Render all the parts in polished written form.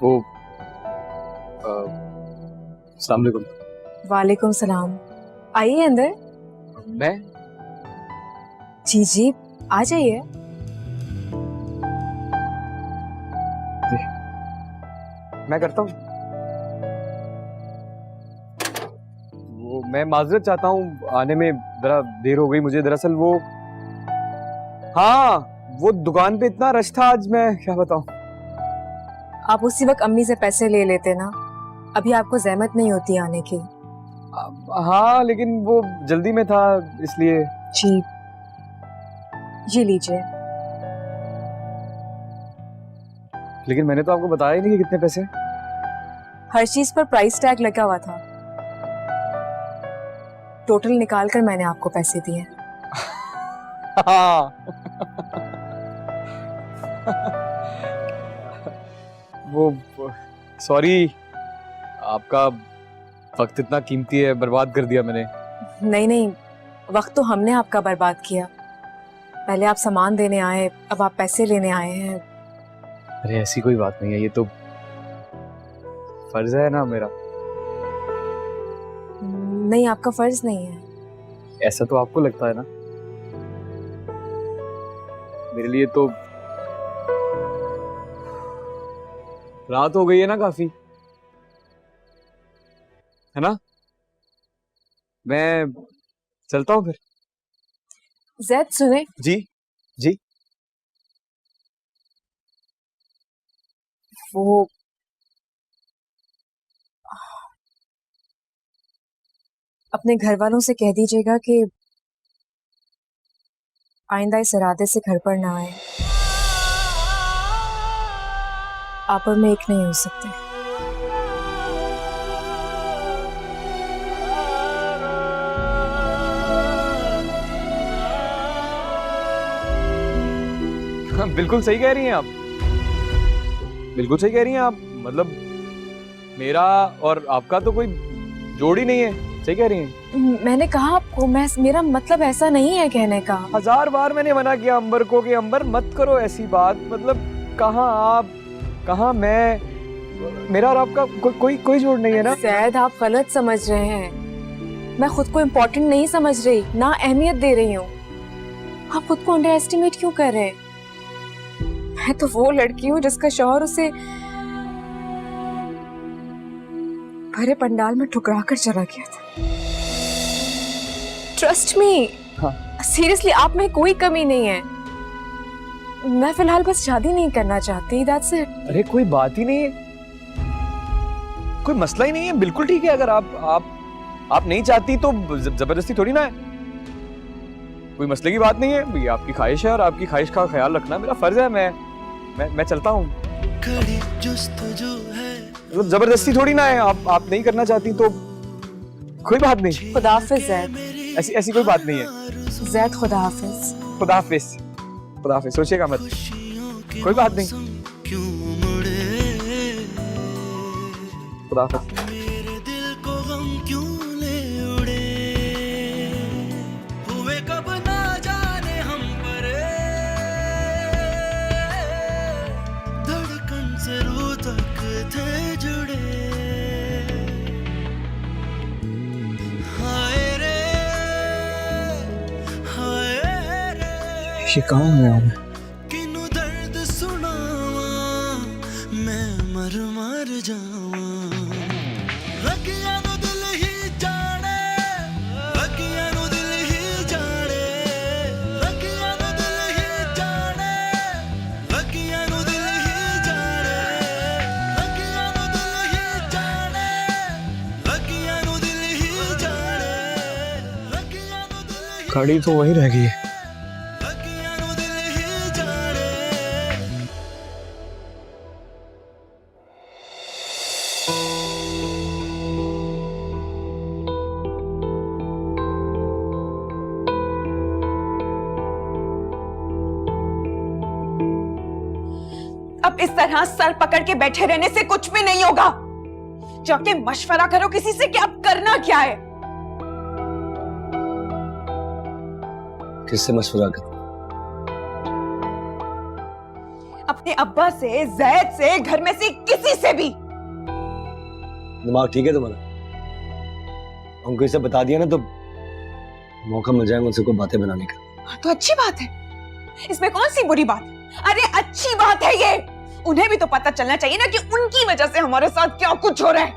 वो अस्सलाम वालेकुम। वालेकुम सलाम। आइए अंदर। मैं जी जी, आ जाइए। मैं करता हूँ। वो मैं माजरत चाहता हूँ, आने में जरा देर हो गई मुझे। दरअसल वो, हाँ, वो दुकान पे इतना रश था आज, मैं क्या बताऊँ। आप उसी वक्त अम्मी से पैसे ले लेते ना, अभी आपको जहमत नहीं होती आने की। हाँ, लेकिन वो जल्दी में था इसलिए। जी, ये लीजिए। लेकिन मैंने तो आपको बताया ही नहीं कि कितने पैसे। हर चीज पर प्राइस टैग लगा हुआ था, टोटल निकाल कर मैंने आपको पैसे दिए। हाँ। वो सॉरी, आपका वक्त इतना कीमती है, बर्बाद कर दिया मैंने। नहीं नहीं, वक्त तो हमने आपका बर्बाद किया। पहले आप सामान देने आए, अब आप पैसे लेने आए हैं। अरे ऐसी कोई बात नहीं है, ये तो फर्ज है ना मेरा। नहीं, आपका फर्ज नहीं है। ऐसा तो आपको लगता है ना। मेरे लिए तो रात हो गई है ना काफी, है ना। मैं चलता हूँ फिर। जैद सुने, जी जी। वो अपने घर वालों से कह दीजिएगा कि आइंदा इस इरादे से घर पर ना आए। आप और मैं एक नहीं हो सकते। हाँ, बिल्कुल सही कह रही हैं आप, बिल्कुल सही कह रही हैं आप। मतलब मेरा और आपका तो कोई जोड़ ही नहीं है। सही कह रही हैं। मैंने कहा आपको, मेरा मतलब ऐसा नहीं है कहने का। 1000 बार मैंने मना किया अंबर को कि अंबर मत करो ऐसी बात। मतलब कहाँ आप, कहाँ मैं, मेरा और आपका कोई जोड़ नहीं है ना। जैद, आप गलत समझ रहे हैं। मैं खुद को इम्पोर्टेंट नहीं समझ रही, ना अहमियत दे रही हूँ। आप खुद को अंडर एस्टिमेट क्यों कर रहे हैं? मैं तो वो लड़की हूँ जिसका शौहर उसे भरे पंडाल में ठुकरा कर चला गया था। ट्रस्ट मी, सीरियसली, आप में कोई कमी नहीं है। मैं फिलहाल बस शादी नहीं करना चाहती, दैट्स इट। अरे कोई बात ही नहीं है, कोई मसला ही नहीं है। बिल्कुल ठीक है। अगर आप नहीं चाहती तो जबरदस्ती थोड़ी ना है। कोई मसले की बात नहीं है। ये आपकी ख्वाहिश है और आपकी ख्वाहिश का ख्याल रखना मेरा फर्ज है। मैं चलता हूँ। मतलब जबरदस्ती थोड़ी ना है। आप नहीं करना चाहती तो कोई बात नहीं। खुदा हाफिज जैद। ऐसी कोई बात नहीं है। जैद, खुदा हाफिज। खुदा हाफिज। खुदा हाफिज। सोचिएगा मत, कोई बात नहीं। खुदा हाफिज। ये कहाँ में हूँ मैं? किनु दर्द सुनावा मैं मर मर जावा। लगिया नु दिल ही जाने, लगिया नु दिल ही जाने, लगिया नु दिल ही जाने, लगिया नु दिल ही जाने, लगिया नु दिल ही जाने, लगिया नु दिल ही जाने, लगिया नु दिल ही। गाड़ी तो वहीं रह गई है। अब इस तरह सर पकड़ के बैठे रहने से कुछ भी नहीं होगा। जाके मशवरा करो किसी से कि अब करना क्या है। किससे मशवरा करूं? अपने अब्बा से, जैद से, घर में से किसी से भी। दिमाग ठीक है तुम्हारा? उनको ये सब बता दिया ना तो मौका मिल जाएगा उनसे कोई बातें बनाने का। तो अच्छी बात है, इसमें कौन सी बुरी बात? अरे अच्छी बात है ये। उन्हें भी तो पता चलना चाहिए ना कि उनकी वजह से हमारे साथ क्या कुछ हो रहा है।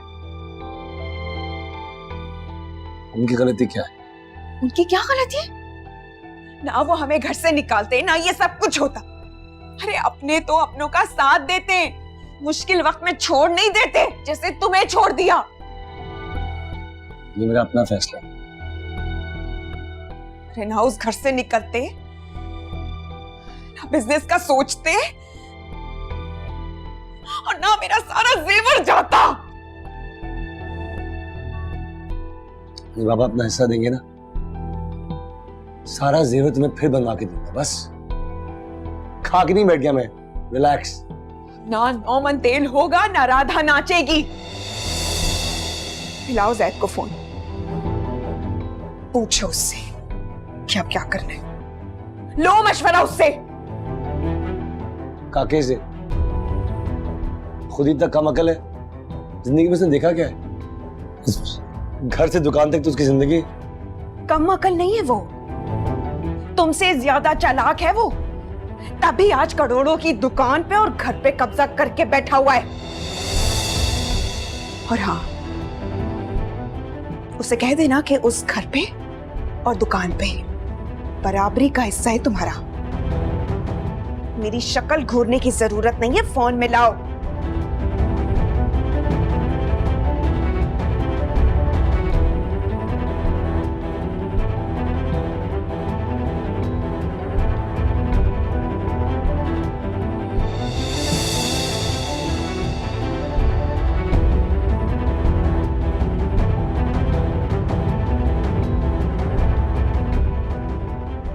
उनकी गलती क्या है? उनकी क्या गलती है? ना वो हमें घर से निकालते, ना ये सब कुछ होता। अरे अपने तो अपनों का साथ देते, मुश्किल वक्त में छोड़ नहीं देते, जैसे तुम्हें छोड़ दिया। ये मेरा अपना फैसला है। अरे ना उस घर से निकलते, ना बिजनेस का सोचते, और ना मेरा सारा जेवर जाता। बाबा अपना हिस्सा देंगे ना, सारा जेवर तुम्हें फिर बनवा के दूंगा। बस खा के नहीं बैठ गया मैं, रिलैक्स। ना 9 मन तेल होगा, ना राधा नाचेगी। मिलाओ जैद को फोन, पूछो उससे कि अब क्या करना है। लो मशवरा उससे। काके से खुद ही तक कम अकल है। जिंदगी में उसने देखा क्या है? घर से दुकान तक तो उसकी जिंदगी। कम अकल नहीं है वो, तुमसे ज्यादा चालाक है वो। तभी आज करोड़ों की दुकान पे और घर पे कब्जा करके बैठा हुआ है। और हाँ, उसे कह देना कि उस घर पे और दुकान पे बराबरी का हिस्सा है तुम्हारा। मेरी शक्ल घूरने की जरूरत नहीं है, फोन में लाओ।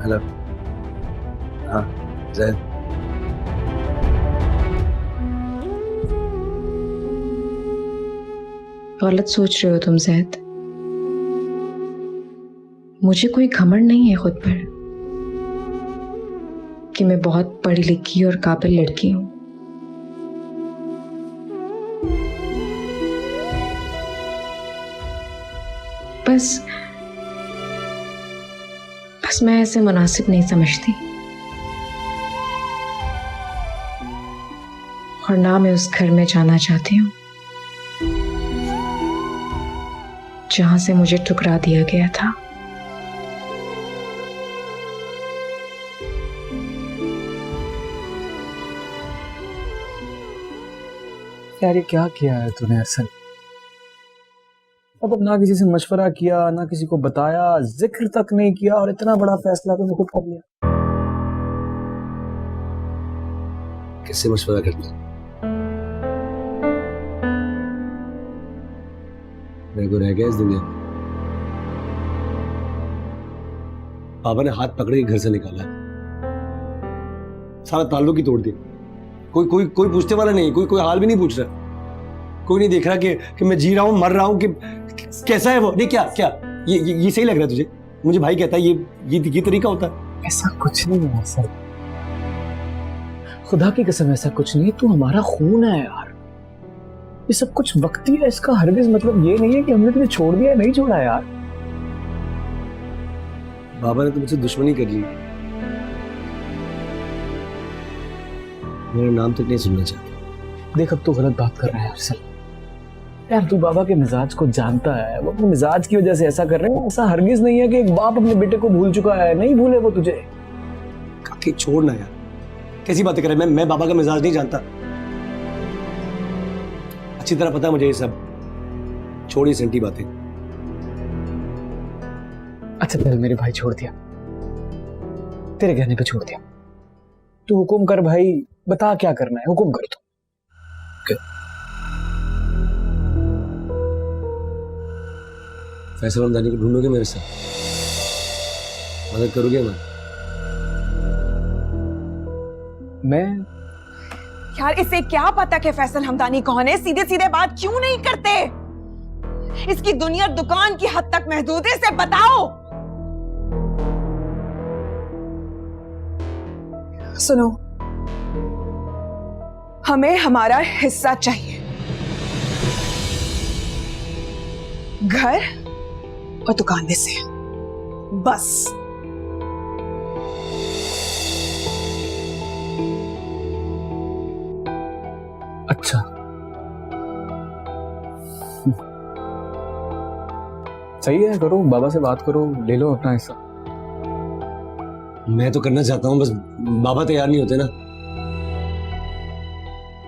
हेलो। हाँ जैद। गलत सोच रहे हो तुम जैद। मुझे कोई घमंड नहीं है खुद पर कि मैं बहुत पढ़ी लिखी और काबिल लड़की हूं। बस मैं ऐसे मुनासिब नहीं समझती, और ना मैं उस घर में जाना चाहती हूँ जहां से मुझे ठुकरा दिया गया था। यार ये क्या किया है तूने अरसल? अब ना किसी से मशवरा किया, ना किसी को बताया, जिक्र तक नहीं किया, और इतना बड़ा फैसला तूने खुद कर लिया। किससे मशवरा करना? मेरे को रह गया इस दुनिया में। पापा ने हाथ पकड़े के घर से निकाला, सारा ताल्लुक ही तोड़ दिया। कोई पूछने वाला नहीं, कोई हाल भी नहीं पूछ रहा। कोई नहीं देख रहा कि मैं जी रहा हूं, मर रहा हूं, कि कैसा है वो। नहीं क्या ये सही लग रहा है तुझे? मुझे भाई कहता है ये तरीका होता है? ऐसा कुछ नहीं है सर, खुदा की कसम ऐसा कुछ नहीं है। तू हमारा खून है यार। ये सब कुछ वक्ती है, इसका हरगिज मतलब ये नहीं है कि हमने तुझे छोड़ दिया, नहीं छोड़ा यार। बाबा ने तो मुझसे दुश्मनी कर ली, मेरा नाम तक नहीं सुनना चाहता। देख अब तू गलत बात कर रहा है अरसल। यार तू बाबा के मिजाज को जानता है, वो अपने मिजाज की वजह से ऐसा कर रहे हैं। ऐसा हरगिज नहीं है कि एक बाप अपने बेटे को भूल चुका है, नहीं भूले वो तुझे। काकी छोड़ना यार, कैसी बातें कर रहे हैं? मैं बाबा का मिजाज नहीं जानता, अच्छी तरह पता है मुझे ये सब। छोड़ी सेंटी बातें। अच्छा चल मेरे भाई, छोड़ दिया, तेरे कहने पे छोड़ दिया। तू हुकुम कर भाई, बता क्या करना है, हुकुम कर तू। फैसल हमदानी को ढूंढोगे मेरे साथ? मदद करोगे? मैं यार इसे क्या पता कि फैसल हमदानी कौन है? सीधे सीधे बात क्यों नहीं करते? इसकी दुनिया दुकान की हद तक महदूद है, इसे बताओ। सुनो, हमें हमारा हिस्सा चाहिए, घर और दुकान में से, बस। अच्छा, सही है, करो, बाबा से बात करो, ले लो अपना हिस्सा। मैं तो करना चाहता हूँ, बस बाबा तैयार नहीं होते ना,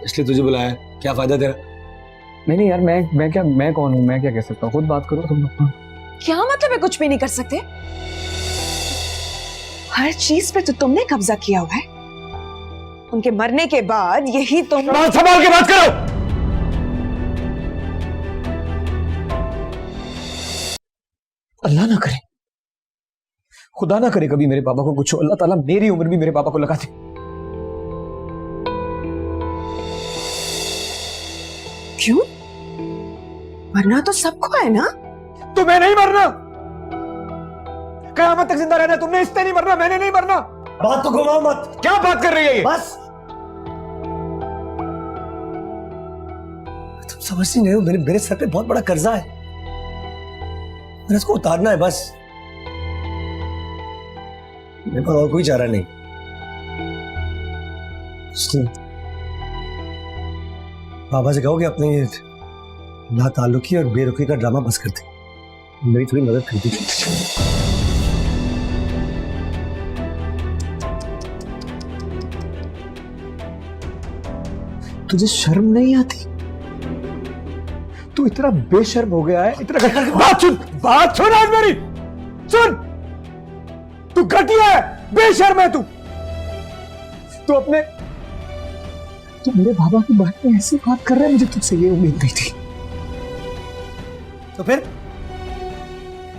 इसलिए तुझे बुलाया। क्या फायदा तेरा? नहीं यार, मैं कौन हूँ, मैं क्या कह सकता हूँ? खुद बात करो तुम लोग। क्या मतलब है कुछ भी नहीं कर सकते? हर चीज पे तो तुमने कब्जा किया हुआ है। उनके मरने के बाद यही तुम। बात संभाल के बात करो। अल्लाह ना करे, खुदा ना करे कभी मेरे पापा को कुछ हो, अल्लाह ताला मेरी उम्र भी मेरे पापा को लगा दे। क्यों? मरना तो सबको है ना? तुम्हें नहीं मरना, कयामत तक जिंदा रहना। तुमने इससे नहीं मरना, मैंने नहीं मरना। बात तो घुमाओ मत। क्या बात कर रही है ये? बस, तुम समझ नहीं रहे हो, मेरे सर पे बहुत बड़ा कर्जा है, मैंने इसको उतारना है बस। मेरे पास और कोई चारा नहीं। बाबा से कहो कि अपने ये नाताल्लुकी और बेरुखी का ड्रामा बस करते, मेरी थोड़ी मदद कर दीजिए। तुझे शर्म नहीं आती? तू इतना बेशर्म हो गया है, इतना बात सुन आज मेरी, सुन। तू घटिया है, बेशर्म है तू। तू मेरे बाबा के बारे में ऐसी बात कर रहा है, मुझे तुझसे ये उम्मीद नहीं थी। तो फिर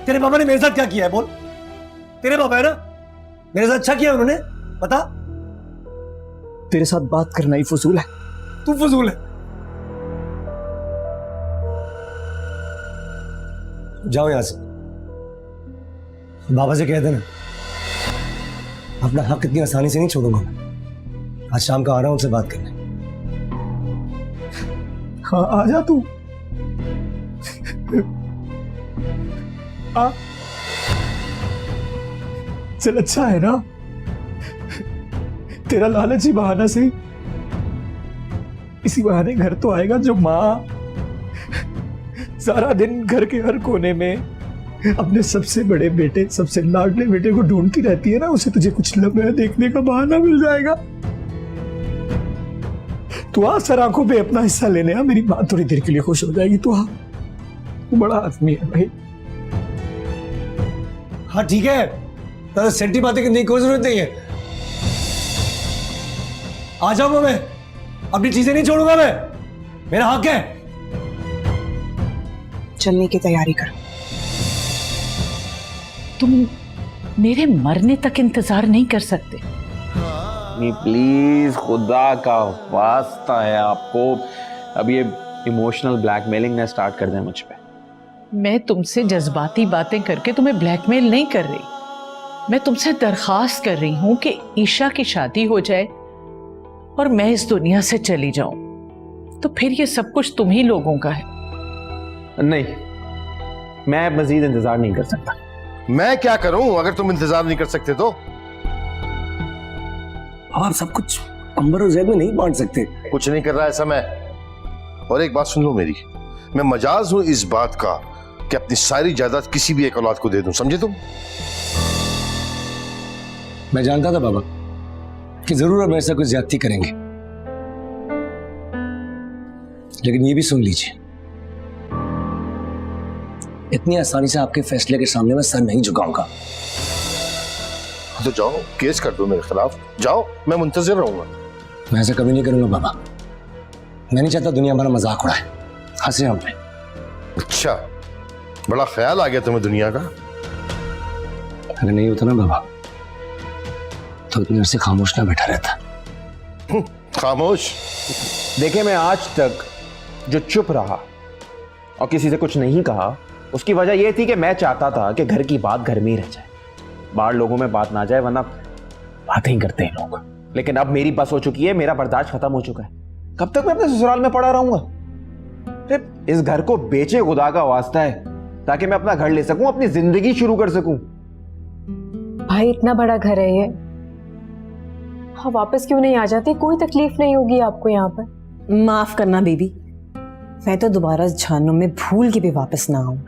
तेरे पापा ने मेरे साथ क्या किया है? बोल। तेरे पापा है ना, मेरे साथ अच्छा किया उन्होंने, बता। तेरे साथ बात करना ही फजूल है। तू फजूल है। जाओ यहां से, बाबा से कह देना अपना हक इतनी आसानी से नहीं छोड़ूंगा मैं। आज शाम का आ रहा हूं उनसे बात करने। हाँ, आ जा तू। आ चल, अच्छा है ना, तेरा लालची बहाना से इसी बहाने घर तो आएगा। जो माँ सारा दिन घर के हर कोने में अपने सबसे बड़े बेटे, सबसे लाडले बेटे को ढूंढती रहती है ना, उसे तुझे कुछ लम्हे देखने का बहाना मिल जाएगा। तू आ, सर आंखों पे अपना हिस्सा लेने आ, मेरी माँ थोड़ी देर के लिए खुश हो जाएगी। तू आ, तू बड़ा आदमी है भाई। हाँ ठीक है, तो सेंटी बातें करने की कोई जरूरत नहीं है। आ जाऊंगा मैं, अपनी चीजें नहीं छोड़ूंगा मैं, मेरा हक है। चलने की तैयारी करो। तुम मेरे मरने तक इंतजार नहीं कर सकते? नहीं प्लीज, खुदा का वास्ता है आपको, अब ये इमोशनल ब्लैकमेलिंग ना स्टार्ट कर दें मुझ पे। मैं तुमसे जज्बाती बातें करके तुम्हें ब्लैकमेल नहीं कर रही, मैं तुमसे दरखास्त कर रही हूं कि ईशा की शादी हो जाए और मैं इस दुनिया से चली जाऊं, तो फिर ये सब कुछ तुम ही लोगों का है। नहीं, मैं मजीद इंतजार नहीं कर सकता। मैं क्या करूं अगर तुम इंतजार नहीं कर सकते तो? आप सब कुछ अंबर और जैद में नहीं बांट सकते। कुछ नहीं कर रहा ऐसा मैं। और एक बात सुन लो मेरी, मैं मजाज हूं इस बात का कि अपनी सारी जायदाद किसी भी एक औलाद को दे दूं, समझे तुम? मैं जानता था बाबा कि जरूर अब मेरे से कुछ ज्यादती करेंगे, लेकिन ये भी सुन लीजिए, इतनी आसानी से आपके फैसले के सामने मैं सर नहीं झुकाऊंगा। तो जाओ, केस कर दो मेरे खिलाफ, जाओ, मैं मुंतजिर रहूंगा। मैं ऐसा कभी नहीं करूंगा बाबा, मैं नहीं चाहता दुनिया हमारा मजाक उड़ाए, हंसे हम पे। अच्छा, बड़ा ख्याल आ गया तुम्हें दुनिया का। अगर नहीं होता ना बाबा तो इतनी देर से खामोश ना बैठा रहता। खामोश? देखिए, मैं आज तक जो चुप रहा और किसी से कुछ नहीं कहा, उसकी वजह यह थी कि मैं चाहता था कि घर की बात घर में ही रह जाए, बाहर लोगों में बात ना जाए, वरना बातें ही करते हैं लोग। लेकिन अब मेरी बस हो चुकी है, मेरा बर्दाश्त खत्म हो चुका है। कब तक मैं अपने ससुराल में पड़ा रहूंगा? अरे इस घर को बेचे खुदा का वास्ता है, ताकि मैं अपना घर ले सकूं, अपनी जिंदगी शुरू कर सकूं। भाई इतना बड़ा घर है ये, हाँ वापस क्यों नहीं आ जाते? कोई तकलीफ नहीं होगी आपको यहाँ पर। माफ करना बेबी, मैं तो दोबारा जहन्नुम में भूल के भी वापस ना आऊं।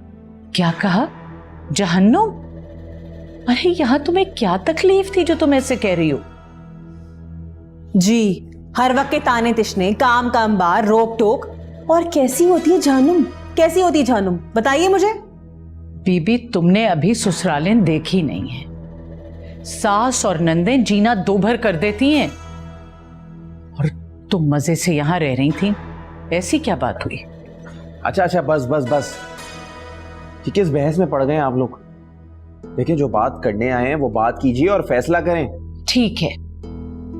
क्या कहा? जहन्नुम? अरे यहाँ तुम्हें क्या तकलीफ थी जो तुम ऐसे कह रही हो? जी, हर वक्त के ताने तिशने, काम काम बार, रोक टोक। और कैसी होती है जहन्नुम? कैसी होती है जहन्नुम, बताइए मुझे। बीबी तुमने अभी ससुरालें देखी नहीं है। सास और नंदें जीना दो भर कर देती हैं, और तुम मजे से यहाँ रह रही थी। ऐसी क्या बात हुई? अच्छा बस बस बस, ठीक है, इस बहस में पड़ गए आप लोग। देखिए, जो बात करने आए हैं वो बात कीजिए और फैसला करें। ठीक है,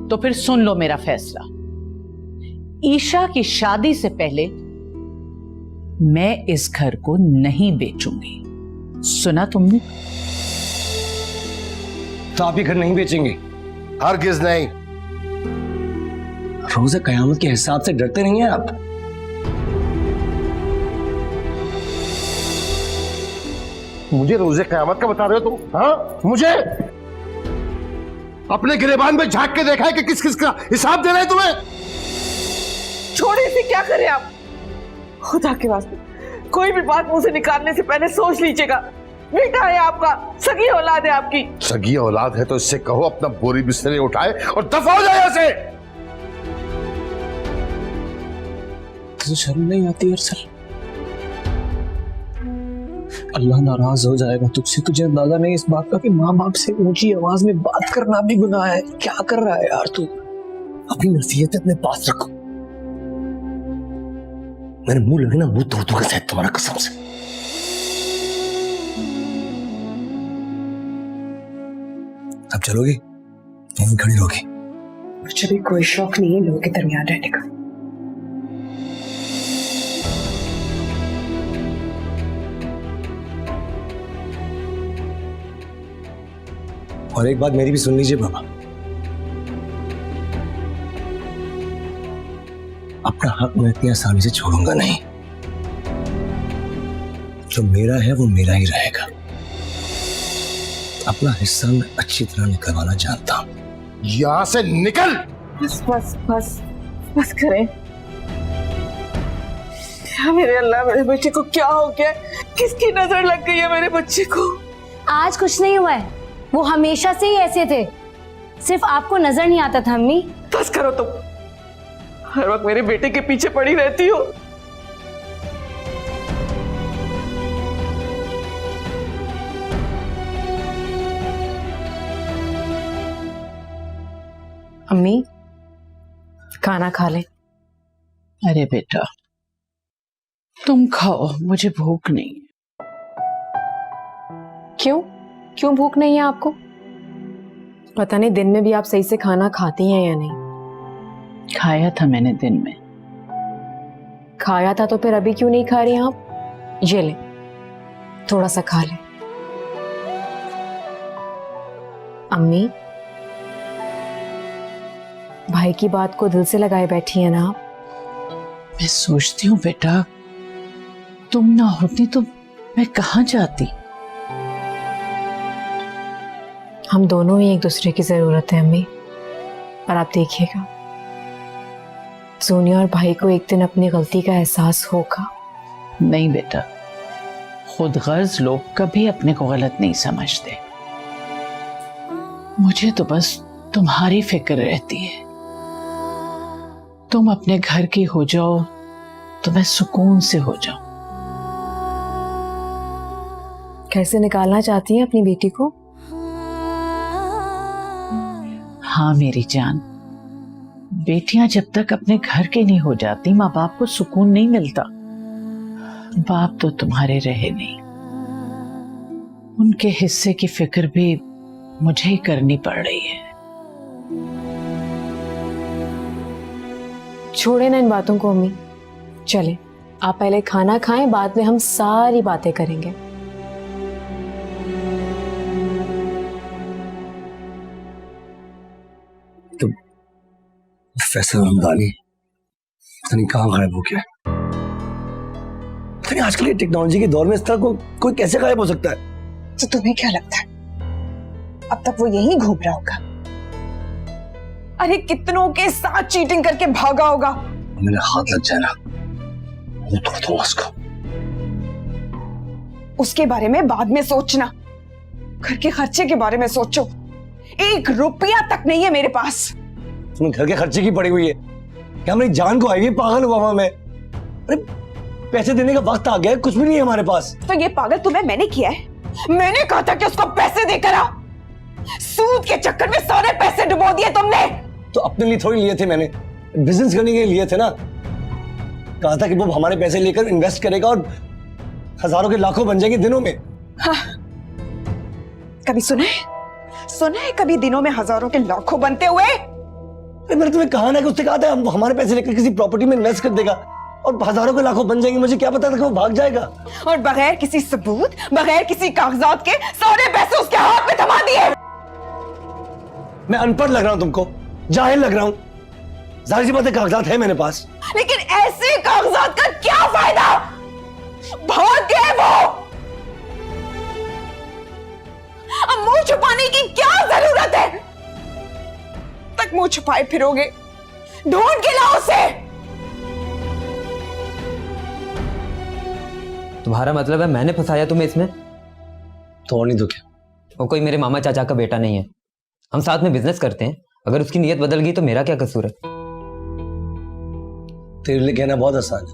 तो फिर सुन लो मेरा फैसला। ईशा की शादी से पहले मैं इस घर को नहीं बेचूंगी। सुना तुमने? तो आप ये घर नहीं बेचेंगे? हरगिज नहीं। रोज़े कयामत के हिसाब से डरते नहीं हैं आप? मुझे रोजे कयामत का बता रहे हो तुम? हाँ, मुझे अपने गिरेबान में झांक के देखा है कि किस किस का हिसाब देना है तुम्हें? छोड़े इसे, क्या करें आप? खुदा के वास्ते कोई भी बात मुंह से निकालने से पहले सोच लीजिएगा। बेटा है आपका, सगी औलाद है आपकी। सगी औलाद है तो इससे कहो अपना बोरी बिस्तरे उठाए और दफा हो जाए यहाँ से। तुझे शर्म नहीं आती अरसल? अल्लाह नाराज हो जाएगा तुझसे। तुझे अंदाजा नहीं इस बात का कि माँ बाप से ऊंची आवाज में बात करना भी गुनाह है। क्या कर रहा है यार तू? अपनी नसीहत अपने पास रखो। मेरे मुंह लगे ना, मुंह तोड़ दूंगा शायद तुम्हारा, कसम से। अब चलोगी? तुम खड़ी रहोगी? मुझे भी कोई शौक नहीं है लोगों के दरमियान रहने का। और एक बात मेरी भी सुन लीजिए बाबा, अपना हक मैं इतनी आसानी से छोड़ूंगा नहीं। जो मेरा है वो मेरा ही रहेगा। अपना हिस्सा मैं अच्छी तरह निकलवाना जानता हूं। यहां से निकल। बस बस बस बस करें। क्या मेरे अल्लाह, मेरे बच्चे को क्या हो गया? किसकी नजर लग गई है मेरे बच्चे को? आज कुछ नहीं हुआ है, वो हमेशा से ही ऐसे थे, सिर्फ आपको नजर नहीं आता था। अम्मी बस करो तुम, हर वक्त मेरे बेटे के पीछे पड़ी रहती हो। अम्मी खाना खा ले। अरे बेटा तुम खाओ, मुझे भूख नहीं है। क्यों क्यों भूख नहीं है आपको? पता नहीं दिन में भी आप सही से खाना खाती हैं या नहीं। खाया था मैंने दिन में। खाया था तो फिर अभी क्यों नहीं खा रही हैं आप? ये ले, थोड़ा सा खा ले। अम्मी, भाई की बात को दिल से लगाए बैठी है ना आप? मैं सोचती हूँ बेटा, तुम ना होती तो मैं कहाँ जाती। हम दोनों ही एक दूसरे की जरूरत है अम्मी। और आप देखिएगा, सोनिया और भाई को एक दिन अपनी गलती का एहसास होगा। नहीं बेटा, खुद गर्ज लोग कभी अपने को गलत नहीं समझते। मुझे तो बस तुम्हारी फिक्र रहती है। तुम अपने घर की हो जाओ तो मैं सुकून से हो जाऊं। कैसे निकालना चाहती हैं अपनी बेटी को? हाँ मेरी जान, बेटियां जब तक अपने घर के नहीं हो जाती, माँ बाप को सुकून नहीं मिलता। बाप तो तुम्हारे रहे नहीं, उनके हिस्से की फिक्र भी मुझे ही करनी पड़ रही है। छोड़े ना इन बातों को अम्मी, चले आप पहले खाना खाएं, बाद में हम सारी बातें करेंगे। तो फैसल हमदानी पता नहीं कहाँ गायब हो गया। पता नहीं आजकल ये टेक्नोलॉजी के दौर में इस तरह कोई कैसे गायब हो सकता है। तो तुम्हें क्या लगता है अब तक वो यहीं घूम रहा होगा? अरे कितनों के साथ चीटिंग करके भागा होगा। मेरे हाथ लग जाए ना, वो तोड़ दूंगा उसको। उसके बारे में बाद में सोचना, घर के खर्चे के बारे में सोचो। 1 रुपया तक नहीं है मेरे पास। तुम्हें घर के खर्चे की पड़ी हुई है क्या? मेरी जान को आई हुई, पागल हुआ हुआ मैं। अरे पैसे देने का वक्त आ गया है, कुछ भी नहीं है हमारे पास। तो ये पागल तुम्हें मैंने किया है? मैंने कहा था कि उसको पैसे देकर आ। सूद के चक्कर में सारे पैसे डुबो दिए तुमने। तो अपने लिए थोड़ी लिए थे मैंने, बिजनेस करने के लिए लिए थे ना। कहा था कि वो हमारे पैसे लेकर इन्वेस्ट करेगा और हजारों के लाखों बन जाएंगे दिनों में। हाँ। कभी सुना है कभी दिनों में हजारों के लाखों बनते हुए? मैंने तुम्हें कहा ना कि उसने कहा था हम हमारे पैसे लेकर किसी प्रॉपर्टी में इन्वेस्ट कर देगा और हजारों के लाखों बन जाएंगे। मुझे क्या पता था कि वो भाग जाएगा। और बगैर किसी सबूत, बगैर किसी कागजात के सारे पैसे उसके हाथ में थमा दिए। मैं अनपढ़ लग रहा हूं तुमको, जाहिल लग रहा हूं? जाहिर सी बात है कागजात है मेरे पास। लेकिन ऐसे कागजात का क्या फायदा? भाग गए वो। अब मुंह छुपाने की क्या जरूरत है? तक मुंह छुपाए फिरोगे? ढूंढ के लाओ उसे। तुम्हारा मतलब है मैंने फंसाया तुम्हें इसमें? तो और नहीं तो क्या? वो कोई मेरे मामा चाचा का बेटा नहीं है। हम साथ में बिजनेस करते हैं। अगर उसकी नीयत बदल गई तो मेरा क्या कसूर है? तेरे लिए कहना बहुत आसान है,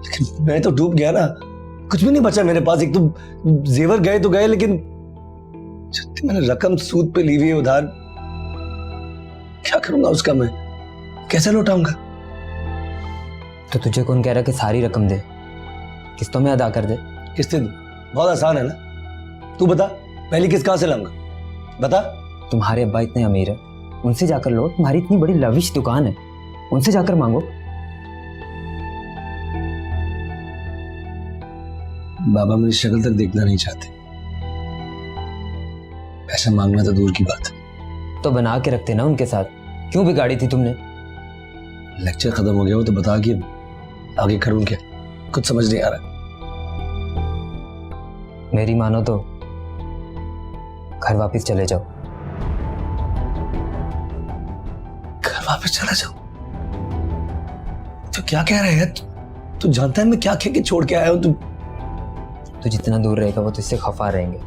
लेकिन मैं तो डूब गया ना। कुछ भी नहीं बचा मेरे पास। एक तो जेवर गए तो गए, लेकिन जितनी मैंने रकम सूद पे ली हुई है उधार, क्या करूंगा उसका? मैं कैसे लौटाऊंगा? तो तुझे कौन कह रहा कि सारी रकम दे, किस्तों में अदा कर दे? किस्तें दूं? बहुत आसान है ना। तू बता, पहली किस्त कहां से लाऊंगा? बता। तुम्हारे अब्बा इतने अमीर है, उनसे जाकर लो। तुम्हारी इतनी बड़ी लविश दुकान है, उनसे जाकर मांगो। बाबा मेरी शक्ल तक देखना नहीं चाहते, पैसा मांगना तो दूर की बात है। तो बना के रखते ना उनके साथ, क्यों बिगाड़ी थी तुमने? लेक्चर खत्म हो गया हो तो बता कि आगे करूं क्या? कुछ समझ नहीं आ रहा। मेरी मानो तो घर वापस चले जाओ। घर वापस चला जाओ? तो क्या कह रहा है यार? तू जानता है मैं क्या कह के छोड़ के आया हूं? तू जितना दूर रहेगा वो तुझसे खफा रहेंगे।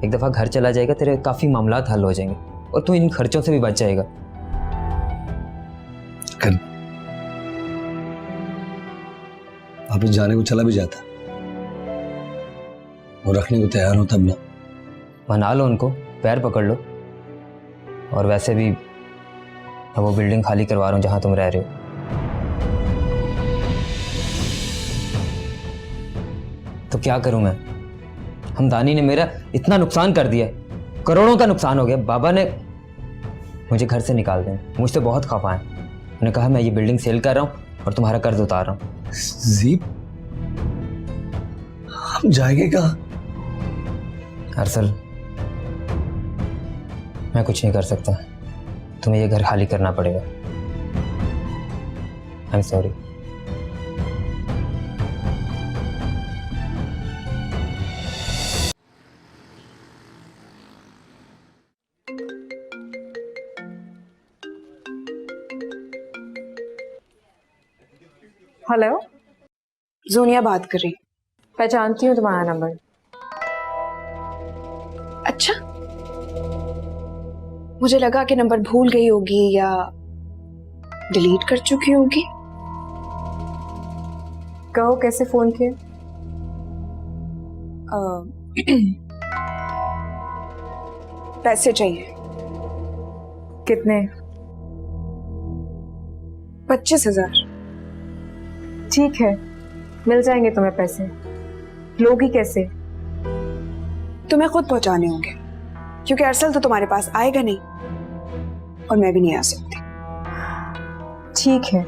एक दफा घर चला जाएगा, तेरे काफी मामलात हल हो जाएंगे और तू इन खर्चों से भी बच जाएगा। कर वापस जाने को चला भी जाता, वो रखने को तैयार हो तब ना। मना लो उनको, पैर पकड़ लो। और वैसे भी मैं वो बिल्डिंग खाली करवा रहा हूँ जहां तुम रह रहे हो। तो क्या करूं मैं? हमदानी ने मेरा इतना नुकसान कर दिया, करोड़ों का नुकसान हो गया। बाबा ने मुझे घर से निकाल दिया, मुझसे बहुत खफा है। उन्होंने कहा मैं ये बिल्डिंग सेल कर रहा हूं और तुम्हारा कर्ज उतार रहा हूं। जीप, हम जाएंगे कहाँ? अरसल, मैं कुछ नहीं कर सकता, तुम्हें ये घर खाली करना पड़ेगा। I am sorry. हेलो, जोनिया बात कर रही। पहचानती हूँ तुम्हारा नंबर। अच्छा, मुझे लगा कि नंबर भूल गई होगी या डिलीट कर चुकी होगी। कहो कैसे फोन किया? पैसे चाहिए। कितने? 25,000। ठीक है, मिल जाएंगे तुम्हें पैसे। लोगी कैसे? तुम्हें खुद पहुंचाने होंगे, क्योंकि अरसल तो तुम्हारे पास आएगा नहीं और मैं भी नहीं आ सकती। ठीक है,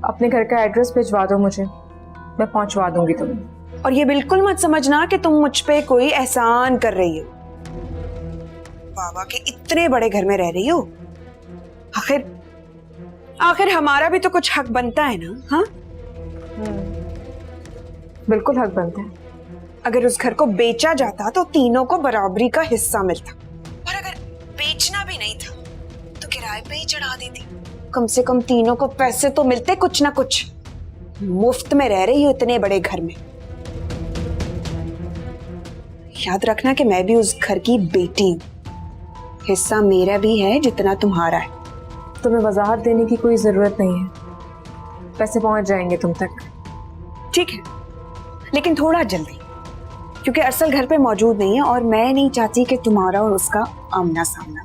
अपने घर का एड्रेस भिजवा दो मुझे, मैं पहुंचवा दूंगी तुम्हें। और ये बिल्कुल मत समझना कि तुम मुझ पे कोई एहसान कर रही हो। बाबा के इतने बड़े घर में रह रही हो, आखिर आखिर हमारा भी तो कुछ हक बनता है ना। हाँ, बिल्कुल हक बनता है। अगर उस घर को बेचा जाता तो तीनों को बराबरी का हिस्सा मिलता, और अगर बेचना भी नहीं था तो किराए पे ही चढ़ा देती। कम से कम तीनों को पैसे तो मिलते कुछ ना कुछ। मुफ्त में रह रही हो इतने बड़े घर में। याद रखना कि मैं भी उस घर की बेटी हूँ, हिस्सा मेरा भी है जितना तुम्हारा है। तुम्हें वजाहत देने की कोई जरूरत नहीं है, पैसे पहुंच जाएंगे तुम तक। ठीक है, लेकिन थोड़ा जल्दी, क्योंकि अरसल घर पे मौजूद नहीं है और मैं नहीं चाहती कि तुम्हारा और उसका आमना सामना।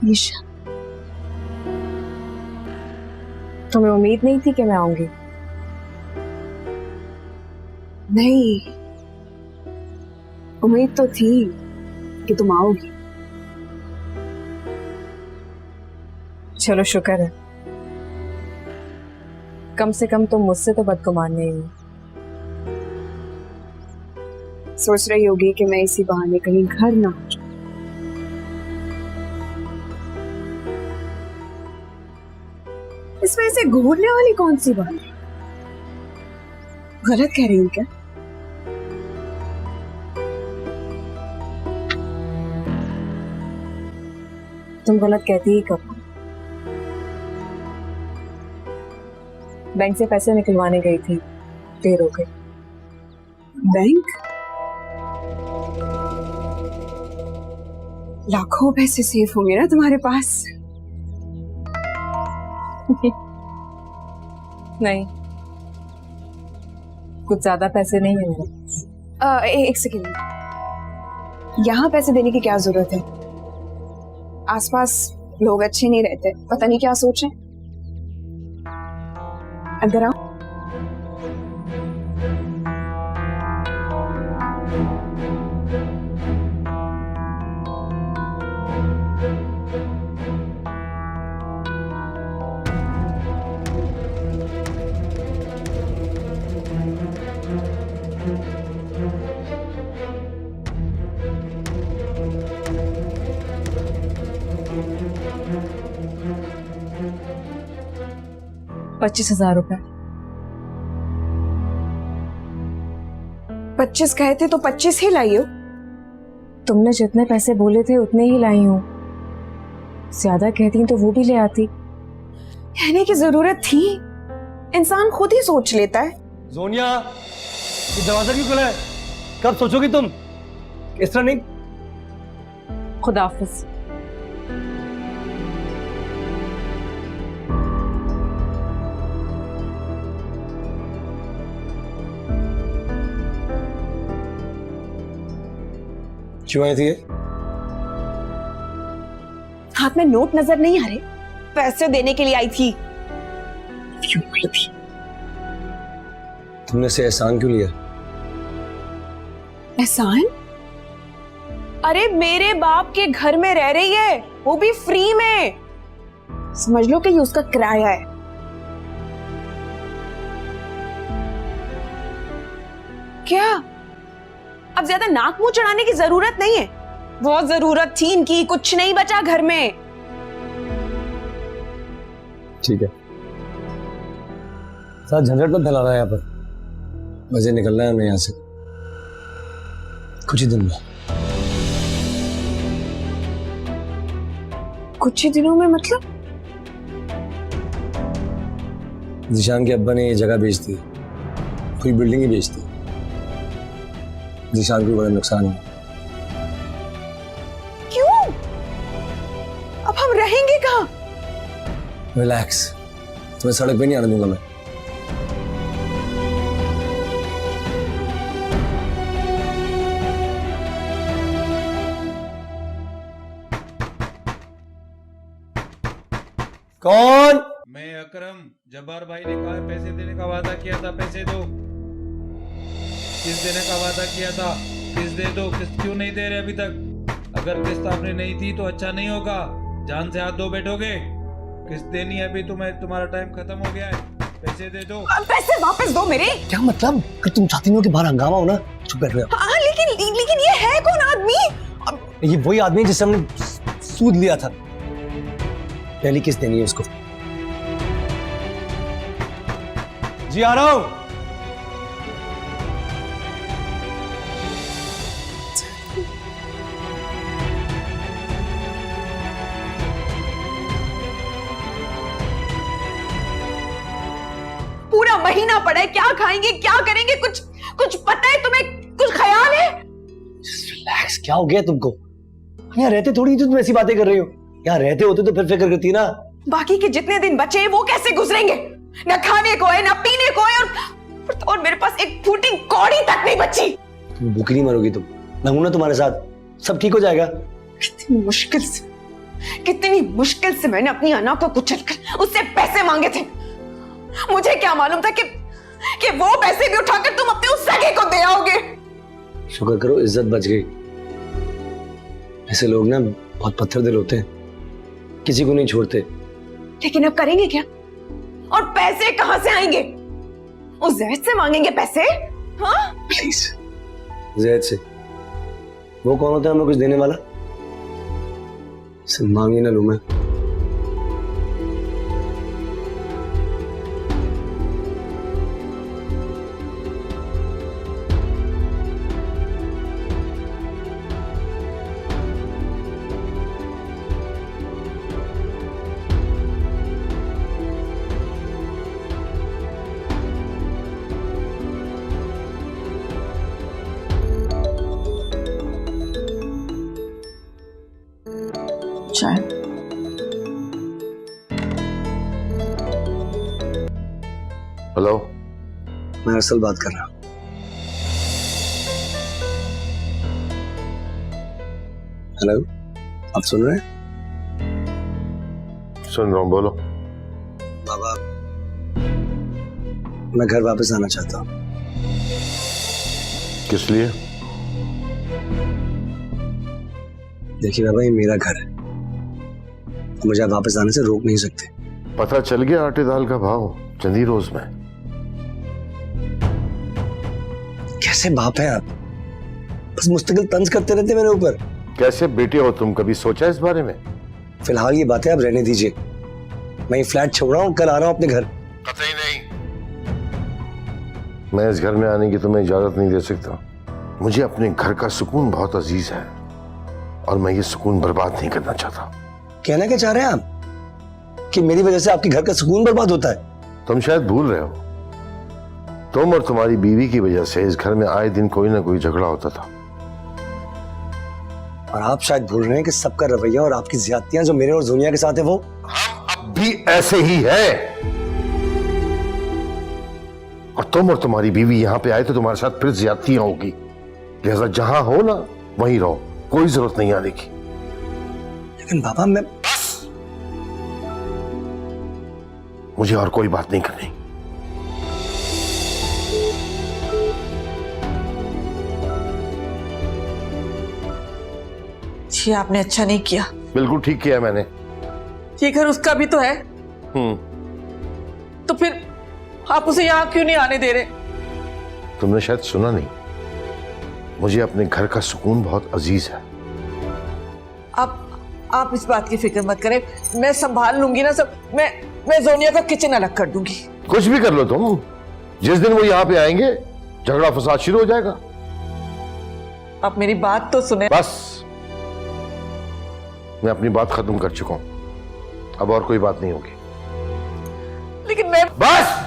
ईशा, तुम्हें उम्मीद नहीं थी कि मैं आऊंगी? नहीं, उम्मीद तो थी कि तुम आओगी। चलो शुक्र है, कम से कम तुम मुझसे तो बदगुमान नहीं हो। सोच रही होगी कि मैं इसी बहाने कहीं घर ना आ जाऊं। इसमें ऐसे घूरने वाली कौन सी बात है? गलत कह रही हूँ क्या? तुम गलत कहती ही कब? बैंक से पैसे निकलवाने गई थी, देर हो गई। बैंक? लाखों पैसे सेफ होंगे ना तुम्हारे पास? नहीं, कुछ ज्यादा पैसे नहीं है मेरे पास। एक सेकेंड, यहाँ पैसे देने की क्या जरूरत है? आसपास लोग अच्छे नहीं रहते, पता नहीं क्या सोच रहे हैं। अंदर आओ। ₹25,000। 25 कहे थे तो 25 ही लाई हो। तुमने जितने पैसे बोले थे उतने ही लाई हूँ, ज्यादा कहती तो वो भी ले आती। कहने की जरूरत थी, इंसान खुद ही सोच लेता है। जोनिया, ये दरवाजा क्यों खुला है? कब सोचोगी तुम? इस तरह नहीं। खुदा हाफिज। क्यों आई थी ये? हाथ में नोट नजर नहीं आ रहे? पैसे देने के लिए आई थी। क्यों आई थी? तुमने से एहसान क्यों लिया? एहसान? अरे मेरे बाप के घर में रह रही है, वो भी फ्री में। समझ लो कि ये उसका किराया है। क्या अब ज्यादा नाक मुंह चढ़ाने की जरूरत नहीं है? बहुत जरूरत थी इनकी, कुछ नहीं बचा घर में। ठीक है, साथ झंझट मत फैलाना है यहाँ पर। मजे निकलना है हमें यहाँ से कुछ ही दिन में। कुछ ही दिनों में मतलब? जिशान के अब्बा ने ये जगह बेच दी, पूरी बिल्डिंग ही बेच दी। जीशान को बड़ा नुकसान हुआ। क्यों? अब हम रहेंगे कहाँ? रिलैक्स, तुम्हें सड़क पे नहीं आने दूंगा मैं। कौन? मैं अकरम। जब्बार भाई ने कहा पैसे देने का वादा किया था, पैसे दो। किस्त देने का वादा किया था, किस्त दे दो। किस्त क्यों नहीं दे रहे अभी तक? अगर किस्त आपने नहीं दी तो अच्छा नहीं होगा, जान से हाथ धो बैठोगे। किस्त देनी है अभी, तुम्हारा टाइम खत्म हो गया है, पैसे दे दो। पैसे वापस दो मेरे। क्या मतलब? अगर तुम चाहती नहीं हो कि बाहर हंगामा हो ना, चुप बैठ रहे हाँ, लेकिन ये है कौन आदमी? हो। ये वही आदमी है जिससे हमने सूद लिया था। पहली किस्त देनी है उसको। जी आ रहा हूं। पूरा महीना पड़ा है, क्या खाएंगे, क्या करेंगे? कुछ पता है तुम्हें? कुछ ख्याल है? रिलैक्स, क्या हो गया तुमको? यहाँ रहते थोड़ी तो तुम ऐसी बातें कर रही हो। यहाँ रहते होते तो फिर फिक्र करती ना। बाकी के जितने दिन बचे हैं वो कैसे गुजरेंगे? न खाने को है, न पीने को है, और मेरे पास एक फूटी कौड़ी तक नहीं बची। तुम भूखी नहीं मरोगी। तुम, मैं हूं ना तुम्हारे साथ, सब ठीक हो जाएगा। कितनी मुश्किल से मैंने अपनी अना को कुचलकर उससे पैसे मांगे थे। मुझे क्या मालूम था कि वो पैसे भी उठाकर तुम अपने उस सगे को दे आओगे। शुक्र करो इज्जत बच गई। ऐसे लोग ना बहुत पत्थर दिल होते हैं, किसी को नहीं छोड़ते। लेकिन अब करेंगे क्या? और पैसे कहां से आएंगे? उस जैद से मांगेंगे पैसे? हाँ? प्लीज, जैद से? वो कौन होता है हमें कुछ देने वाला? सिर्फ मांग ही ना लूं मैं। हेलो, मैं अरसल बात कर रहा हूं। हेलो, आप सुन रहे हैं? सुन रहा हूं, बोलो। बाबा, मैं घर वापस आना चाहता हूं। किस लिए? देखिए बाबा, ये मेरा घर है, मुझे आप वापस आने से रोक नहीं सकते। पता चल गया आटे दाल का भाव चंदी रोज में। कैसे बाप हैं आप? बस मुस्तकिल तंज करते रहते मेरे ऊपर। कैसे बेटे हो तुम, कभी सोचा इस बारे में? फिलहाल ये बातें आप रहने दीजिए। मैं ये फ्लैट छोड़ रहा हूँ, कल आ रहा हूँ अपने घर। कतई नहीं, मैं इस घर में आने की तुम्हें इजाजत नहीं दे सकता। मुझे अपने घर का सुकून बहुत अजीज है और मैं ये सुकून बर्बाद नहीं करना चाहता। कहना क्या चाह रहे हैं आप? कि मेरी वजह से आपके घर का सुकून बर्बाद होता है? तुम शायद भूल रहे हो, तुम और तुम्हारी बीवी की वजह से इस घर में आए दिन कोई ना कोई झगड़ा होता था। और आप शायद भूल रहे हैं कि सबका रवैया और आपकी ज्यादतियां जो मेरे और जोनिया के साथ है, वो अब भी ऐसे ही है। और तुम और तुम्हारी बीवी यहां पे आए तो तुम्हारे साथ फिर ज्यादतियां होगी। लिहाजा जहां हो ना वहीं रहो, कोई जरूरत नहीं आने की। लेकिन बाबा, मैं मुझे और कोई बात नहीं करनी। ये आपने अच्छा नहीं किया। बिल्कुल ठीक किया मैंने। ये घर उसका भी तो है, तो फिर आप उसे यहाँ क्यों नहीं आने दे रहे? तुमने शायद सुना नहीं, मुझे अपने घर का सुकून बहुत अजीज है। आप इस बात की फिक्र मत करें, मैं संभाल लूंगी ना सब। मैं जोनिया का किचन अलग कर दूंगी। कुछ भी कर लो तुम, जिस दिन वो यहाँ पे आएंगे झगड़ा फसाद शुरू हो जाएगा। आप मेरी बात तो सुने। बस, मैं अपनी बात खत्म कर चुका हूं, अब और कोई बात नहीं होगी। लेकिन मैं बस,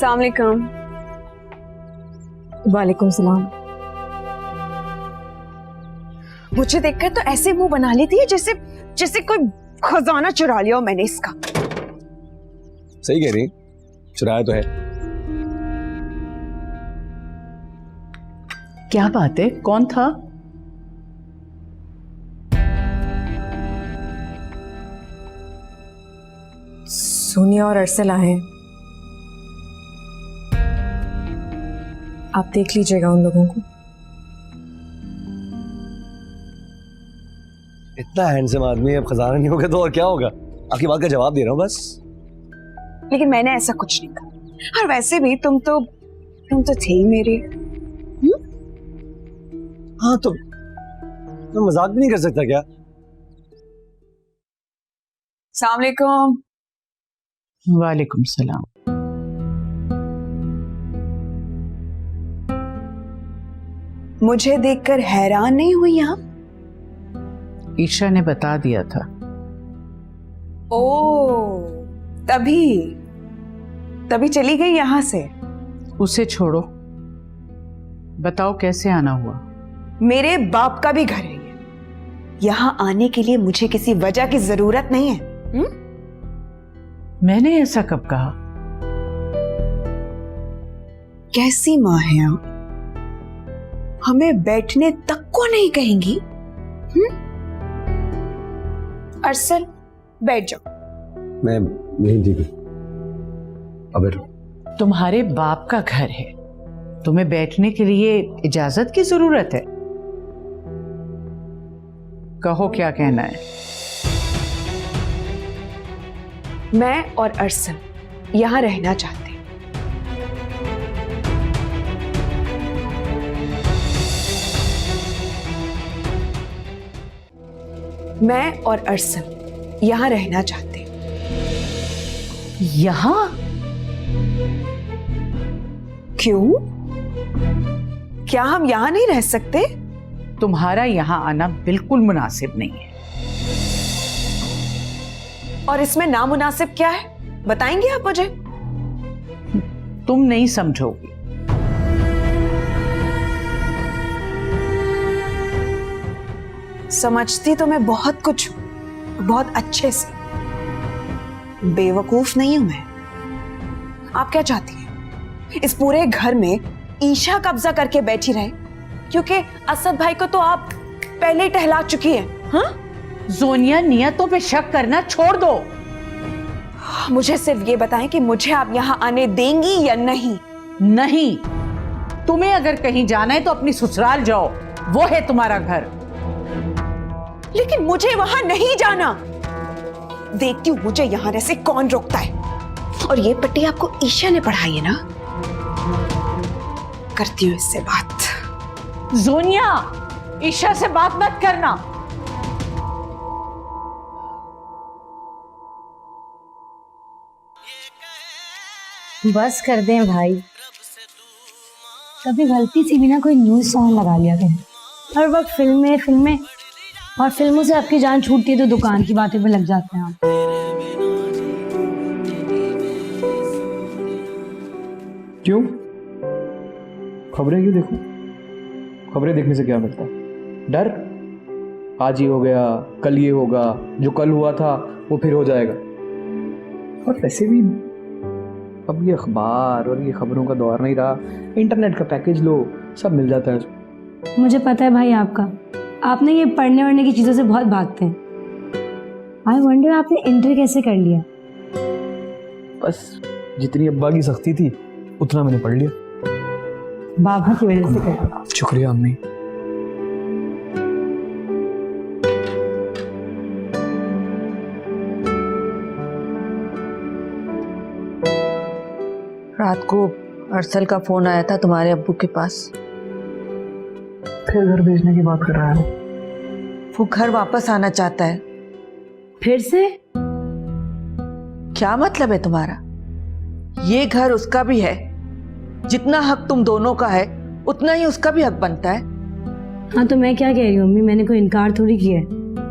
अस्सलाम वालेकुम। वालेकुम सलाम। मुझे देखकर तो ऐसे मुंह बना लेती है जैसे जैसे कोई खजाना चुरा लिया हो मैंने इसका। सही कह रही, चुराया तो है। क्या बात है, कौन था? सोनिया और अरसल आए हैं। आप देख लीजिएगा उन लोगों को। इतना हैंडसम आदमी अब खजाना नहीं होगा तो और क्या होगा? आपकी बात का जवाब दे रहा हूँ बस। लेकिन मैंने ऐसा कुछ नहीं कहा। और वैसे भी तुम तो थे ही मेरे। हाँ तो मैं मजाक भी नहीं कर सकता क्या? अस्सलाम वालेकुम। वालेकुम सलाम। मुझे देखकर हैरान नहीं हुई यहाँ? ईशा ने बता दिया था। ओ, तभी चली गई यहाँ से। उसे छोड़ो, बताओ कैसे आना हुआ? मेरे बाप का भी घर है ये। यहाँ आने के लिए मुझे किसी वजह की जरूरत नहीं है। मैंने ऐसा कब कहा? कैसी माँ है आप? हमें बैठने तक को नहीं कहेंगी? अरसल, बैठ जाओ। मैं नहीं ठीक हूँ। अब बैठो। तुम्हारे बाप का घर है, तुम्हें बैठने के लिए इजाजत की जरूरत है? कहो क्या कहना है? मैं और अरसल यहाँ रहना चाहते हैं। मैं और अरसल यहाँ रहना चाहते हैं। यहाँ? क्यों? क्या हम यहाँ नहीं रह सकते? तुम्हारा यहाँ आना बिल्कुल मुनासिब नहीं है। और इसमें नामुनासिब क्या है, बताएंगे आप मुझे? तुम नहीं समझोगी। समझती तो मैं बहुत कुछ हूं, बहुत अच्छे से। बेवकूफ नहीं हूं मैं। आप क्या चाहती हैं? इस पूरे घर में ईशा कब्जा करके बैठी रहे? क्योंकि असद भाई को तो आप पहले ही टहला चुकी हैं। हाँ? जोनिया, नियतों पे शक करना छोड़ दो। मुझे सिर्फ ये बताएं कि मुझे आप यहाँ आने देंगी या नहीं? नहीं। तुम्हें अगर कहीं जाना है तो अपनी ससुराल जाओ, वो है तुम्हारा घर। लेकिन मुझे वहां नहीं जाना। देखती हूँ मुझे यहाँ रहने से कौन रोकता है। और ये पट्टी आपको ईशा ने पढ़ाई है ना? करती हूँ इससे बात। जोनिया, ईशा से बात मत करना। बस कर दें भाई, कभी गलती से भी ना कोई न्यूज सॉन्ग लगा लिया करें। हर वक्त फिल्में और फिल्मों से आपकी जान छूटती है तो दुकान की बातें पे लग जाते हैं आप। क्यों? खबरें क्यों देखो? खबरें देखने से क्या मिलता? डर? आज ये हो गया, कल ये होगा, जो कल हुआ था वो फिर हो जाएगा। और वैसे भी अब ये अखबार और ये खबरों का दौर नहीं रहा। इंटरनेट का पैकेज लो, सब मिल जाता है। मुझे पता है भाई आप ना ये पढ़ने वढ़ने की चीजों से बहुत भागते हैं। आई वंडर आपने इंटर कैसे कर लिया? बस जितनी अब्बा की सख्ती थी उतना मैंने पढ़ लिया। बाबा की वजह से कर। शुक्रिया अम्मी। रात को अरसल का फोन आया था तुम्हारे अब्बू के पास। फिर घर भेजने की बात कर रहा है। वो घर वापस आना चाहता है। फिर से? क्या मतलब है तुम्हारा? ये घर उसका भी है, जितना हक तुम दोनों का है उतना ही उसका भी हक बनता है। हाँ तो मैं क्या कह रही हूँ अम्मी, मैंने कोई इनकार थोड़ी किया है।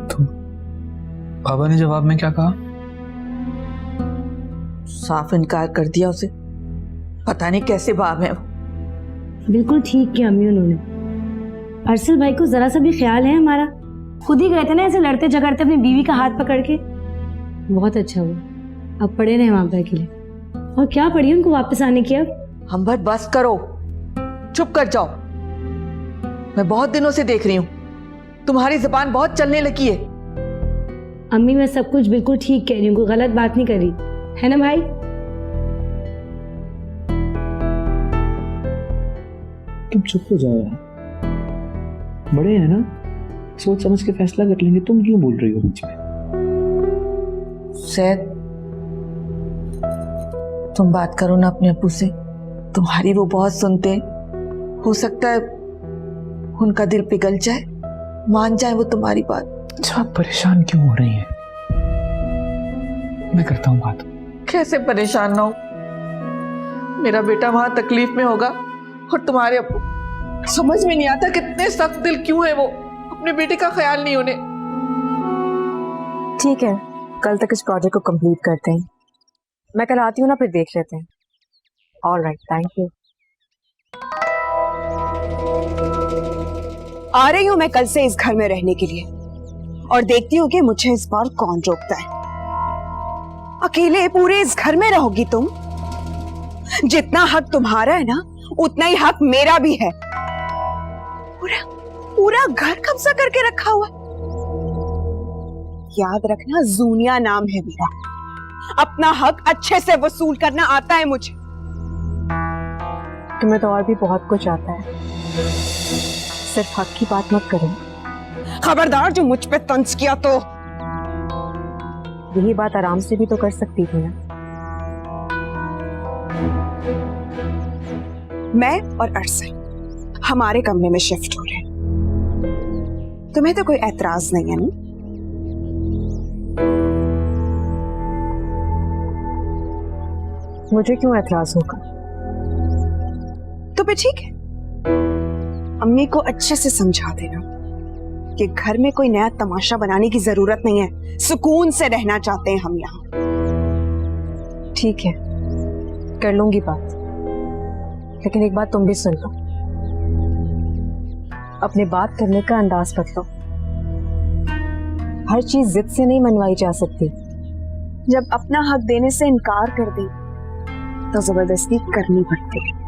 तो बाबा ने जवाब में क्या कहा? साफ इनकार कर दिया उसे। पता नहीं कैसे बाप है वो। बिल्कुल ठीक किया अम्मी उन्होंने। अरसल भाई को जरा सा भी ख्याल है हमारा, खुद ही गए थे ना ऐसे लड़ते झगड़ते अपनी बीवी का हाथ पकड़ के। बहुत अच्छा हुआ अब पड़े रहे वहां पे अकेले। और क्या पड़ी उनको वापस आने की अब? हम बस करो, चुप कर जाओ। मैं बहुत दिनों से देख रही हूँ, तुम्हारी जुबान बहुत चलने लगी है। अम्मी मैं सब कुछ बिल्कुल ठीक कह रही हूँ, कोई गलत बात नहीं कर रही, है ना भाई? तुम चुप हो जाओ यार, बड़े हैं ना, सोच समझ के फैसला कर लेंगे। तुम क्यों बोल रही हो बीच में? सैद, तुम बात करो ना अपने अब्बू से, तुम्हारी वो बहुत सुनते हैं। हो सकता है उनका दिल पिघल जाए, मान जाए वो तुम्हारी बात। अच्छा आप परेशान क्यों हो रही हैं? मैं करता हूँ बात। कैसे परेशान ना हो? मेरा बेटा वहां तकलीफ में होगा और तुम्हारे अब्बू, समझ में नहीं आता कितने सख्त दिल क्यों है वो, अपने बेटे का ख्याल नहीं होने। ठीक है, कल तक इस प्रोजेक्ट को कंप्लीट करते हैं। मैं कल आती हूँ ना, फिर देख लेते हैं। Alright, thank you. आ रही हूँ मैं कल से इस घर में रहने के लिए, और देखती हूँ कि मुझे इस बार कौन रोकता है। अकेले पूरे इस घर में रहोगी तुम? जितना हक तुम्हारा है ना, उतना ही हक मेरा भी है। पूरा पूरा घर कब्जा करके रखा हुआ। याद रखना, जूनिया नाम है मेरा। अपना हक अच्छे से वसूल करना आता है मुझे। तुम्हें तो और भी बहुत कुछ आता है, सिर्फ हक की बात मत करो। खबरदार जो मुझ पे तंज किया तो। यही बात आराम से भी तो कर सकती थी ना। मैं और अरसल हमारे कमरे में शिफ्ट हो रहे हैं। तुम्हें तो कोई एतराज नहीं है ना? मुझे क्यों एतराज होगा? तो फिर ठीक है, अम्मी को अच्छे से समझा देना कि घर में कोई नया तमाशा बनाने की जरूरत नहीं है। सुकून से रहना चाहते हैं हम यहाँ। ठीक है, कर लूंगी बात, लेकिन एक बात तुम भी सुन लो, अपने बात करने का अंदाज बदलो। हर चीज जिद से नहीं मनवाई जा सकती। जब अपना हक देने से इनकार कर दे तो जबरदस्ती करनी पड़ती है।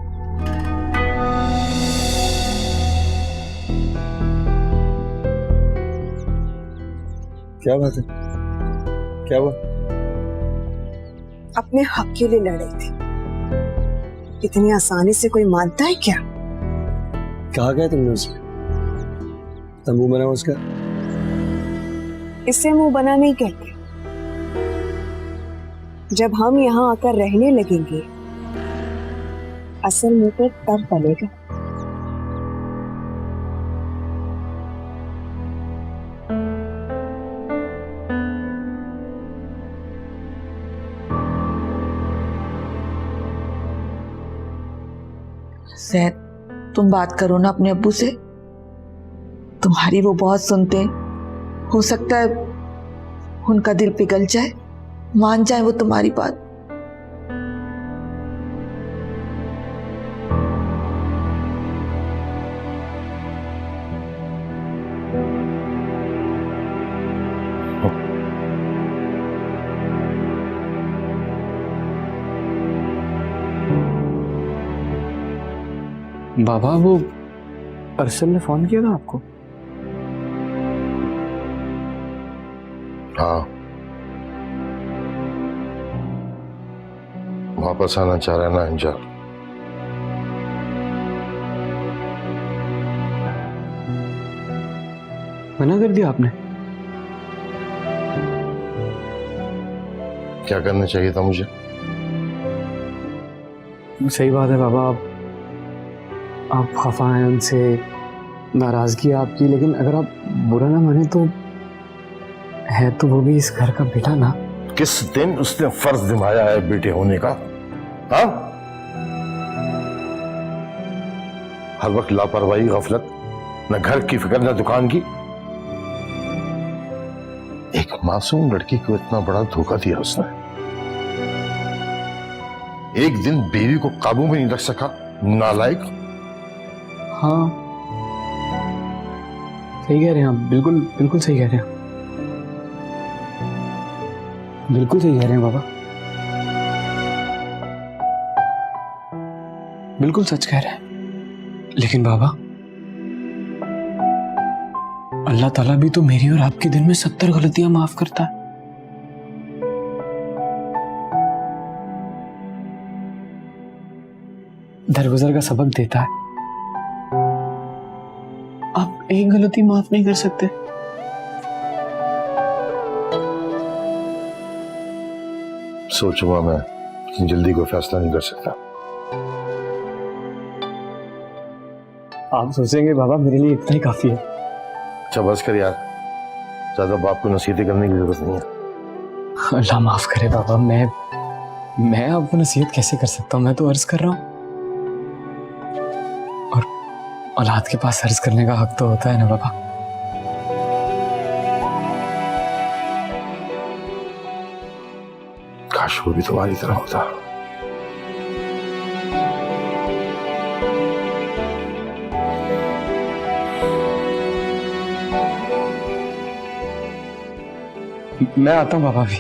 क्या बात है? क्या हुआ? अपने हक के लिए लड़े थे, इतनी आसानी से कोई मानता है क्या? कहा गया तुमने उसमें? तंबू बना उसका? इसे मुंह बना नहीं कहते। जब हम यहाँ आकर रहने लगेंगे, असल मुंह पे तब पलेगा। सैद, तुम बात करो ना अपने अब्बू से, तुम्हारी वो बहुत सुनते हैं। हो सकता है उनका दिल पिघल जाए, मान जाए वो तुम्हारी बात। बाबा वो अरसल ने फोन किया था आपको? हाँ, वापस आना चाह रहा है ना अंजार? मना कर दिया आपने? क्या करना चाहिए था मुझे? सही बात है बाबा, आप खफा हैं उनसे, नाराजगी है आपकी, लेकिन अगर आप बुरा ना माने तो है तो वो भी इस घर का बेटा ना। किस दिन उसने फर्ज निभाया है बेटे होने का? हाँ, हर वक्त लापरवाही, गफलत, न घर की फिक्र न दुकान की। एक मासूम लड़की को इतना बड़ा धोखा दिया उसने। एक दिन बीवी को काबू में नहीं रख सका, नालायक। हाँ सही कह रहे हैं आप, बिल्कुल बिल्कुल सही कह रहे हैं, बिल्कुल सही कह रहे हैं बाबा, बिल्कुल सच कह रहे हैं। लेकिन बाबा, अल्लाह ताला भी तो मेरी और आपके दिन में 70 गलतियां माफ करता है। दरगुजर का सबक देता है। आप एक गलती माफ नहीं कर सकते? सोचूंगा मैं, लेकिन जल्दी कोई फैसला नहीं कर सकता। आप सोचेंगे बाबा, मेरे लिए इतना ही काफी है। अच्छा बस कर यार, ज्यादा बाप को नसीहतें करने की जरूरत नहीं है। अल्लाह माफ करे बाबा, मैं आपको नसीहत कैसे कर सकता हूँ? मैं तो अर्ज कर रहा हूँ, और औलाद के पास अर्ज करने का हक तो होता है ना बाबा। काश वो भी तुम्हारी तरह होता। मैं आता हूँ बाबा भी।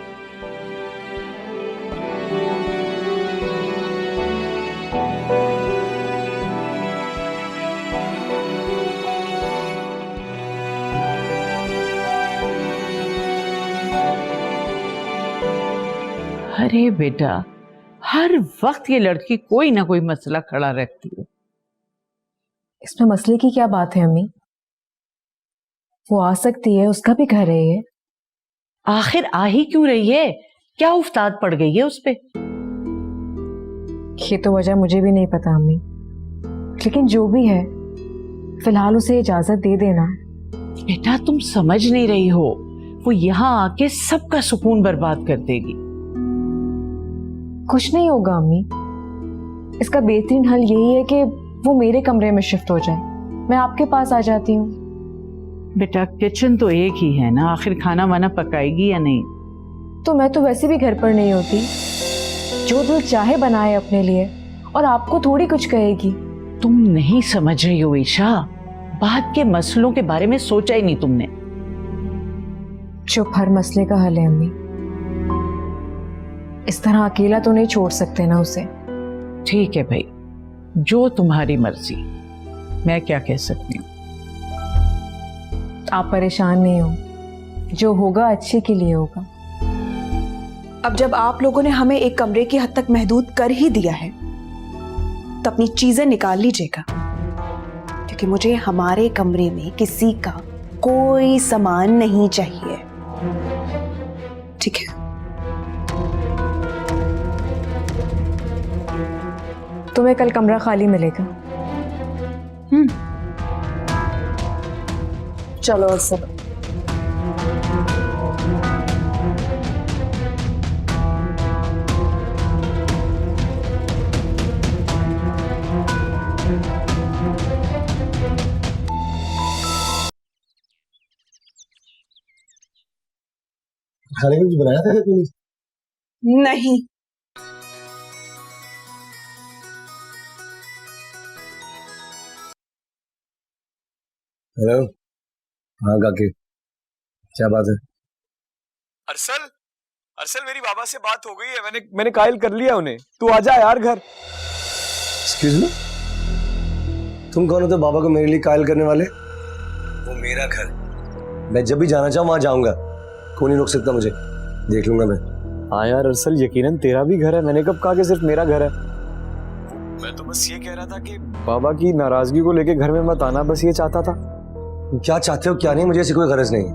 अरे बेटा, हर वक्त ये लड़की कोई ना कोई मसला खड़ा रखती है। इसमें मसले की क्या बात है अम्मी? वो आ सकती है, उसका भी घर है ये। आखिर आ ही क्यों रही है? क्या उफ्ताद पड़ गई है उस पे? ये तो वजह मुझे भी नहीं पता अम्मी, लेकिन जो भी है फिलहाल उसे इजाजत दे देना। बेटा तुम समझ नहीं रही हो, वो यहाँ आके सबका सुकून बर्बाद कर देगी। कुछ नहीं होगा अम्मी, इसका बेहतरीन हल यही है कि वो मेरे कमरे में शिफ्ट हो जाए, मैं आपके पास आ जाती हूँ। बेटा किचन तो एक ही है ना, आखिर खाना वाना पकाएगी या नहीं? तो मैं तो वैसे भी घर पर नहीं होती, जो दिल चाहे बनाए अपने लिए, और आपको थोड़ी कुछ कहेगी। तुम नहीं समझ रही हो ईशा, बाद के मसलों के बारे में सोचा ही नहीं तुमने। चुप हर मसले का हल है अम्मी, इस तरह अकेला तो नहीं छोड़ सकते ना उसे। ठीक है भाई, जो तुम्हारी मर्जी, मैं क्या कह सकती हूँ। आप परेशान नहीं हो, जो होगा अच्छे के लिए होगा। अब जब आप लोगों ने हमें एक कमरे की हद तक महदूद कर ही दिया है, तो अपनी चीजें निकाल लीजिएगा, क्योंकि मुझे हमारे कमरे में किसी का कोई सामान नहीं चाहिए। ठीक है? तुम्हें कल कमरा खाली मिलेगा। चलो सब। खाने को कुछ बनाया था तूने? नहीं। हेलो, हाँ काके, क्या बात है? अरसल, अरसल मेरी बाबा से बात हो गई है, मैंने कायल कर लिया उन्हें। तू आजा यार घर। एक्सक्यूज मी, तुम कौन हो तो बाबा को मेरे लिए कायल करने वाले? वो मेरा घर, मैं जब भी जाना चाहूँ वहां जाऊंगा, कोई नहीं रोक सकता मुझे, देख लूंगा मैं। हाँ यार अरसल, यकीनन तेरा भी घर है, मैंने कब कहा कि सिर्फ मेरा घर है? मैं तो बस ये कह रहा था कि बाबा की नाराजगी को लेके घर में मत आना, बस ये चाहता था। क्या चाहते हो क्या नहीं, मुझे ऐसी कोई गरज नहीं है।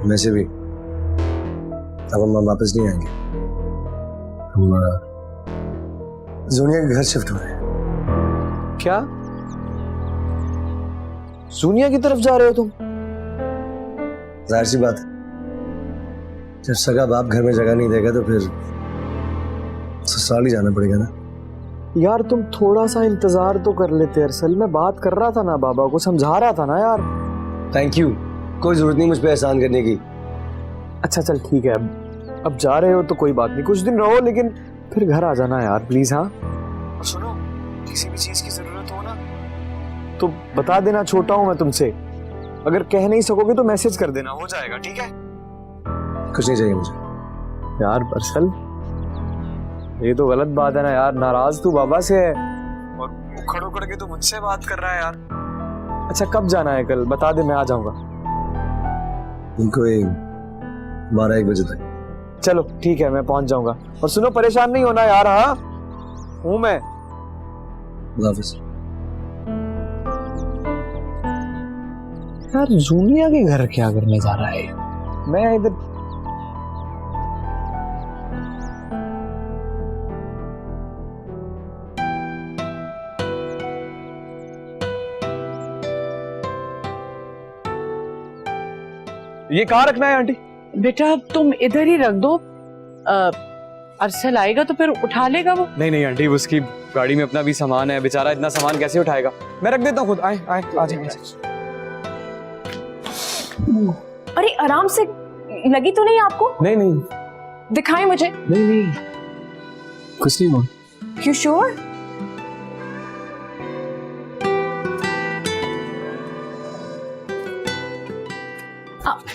वैसे भी अब हम वापस नहीं आएंगे, हम जूनिया के घर शिफ्ट हो रहे हैं। क्या? जूनिया की तरफ जा रहे हो तुम? जाहिर सी बात है, जब सगा बाप घर में जगह नहीं देगा तो फिर ससुराल ही जाना पड़ेगा ना। यार तुम थोड़ा सा इंतजार तो कर लेते अरसल, मैं बात कर रहा था ना, बाबा को समझा रहा था ना यार। थैंक यू, कोई जरूरत नहीं मुझ पे एहसान करने की। अच्छा चल ठीक है, अब जा रहे हो तो कोई बात नहीं, कुछ दिन रहो, लेकिन फिर घर आ जाना यार प्लीज। हाँ और सुनो, किसी भी चीज की जरूरत हो ना तो बता देना, छोटा हूं मैं तुमसे। अगर कह नहीं सकोगे तो मैसेज कर देना, हो जाएगा ठीक है? कुछ नहीं चाहिए मुझे। यार अरसल, ये तो गलत बात है ना यार, नाराज तू बाबा से है और उखड़ उखड़ के तो मुझसे बात कर रहा है यार। अच्छा कब जाना है कल, बता दे, मैं आ जाऊंगा। कोई 12-1 बजे तक। चलो ठीक है, मैं पहुंच जाऊंगा। और सुनो, परेशान नहीं होना यार। हाँ हूं मैं। हाफिज। यार जूनिया के घर क्या करने जा रहा है? मैं इधर ये कहाँ रखना है आंटी? बेटा तुम इधर ही रख दो, अरसल आएगा तो फिर उठा लेगा वो। नहीं नहीं आंटी, उसकी गाड़ी में अपना भी सामान है, बेचारा इतना सामान कैसे उठाएगा? मैं रख देता हूँ खुद। आए आए आ जाए। अरे आराम से, लगी तो नहीं आपको? नहीं नहीं दिखाएं मुझे। नहीं नहीं कुछ नहीं हुआ। You sure?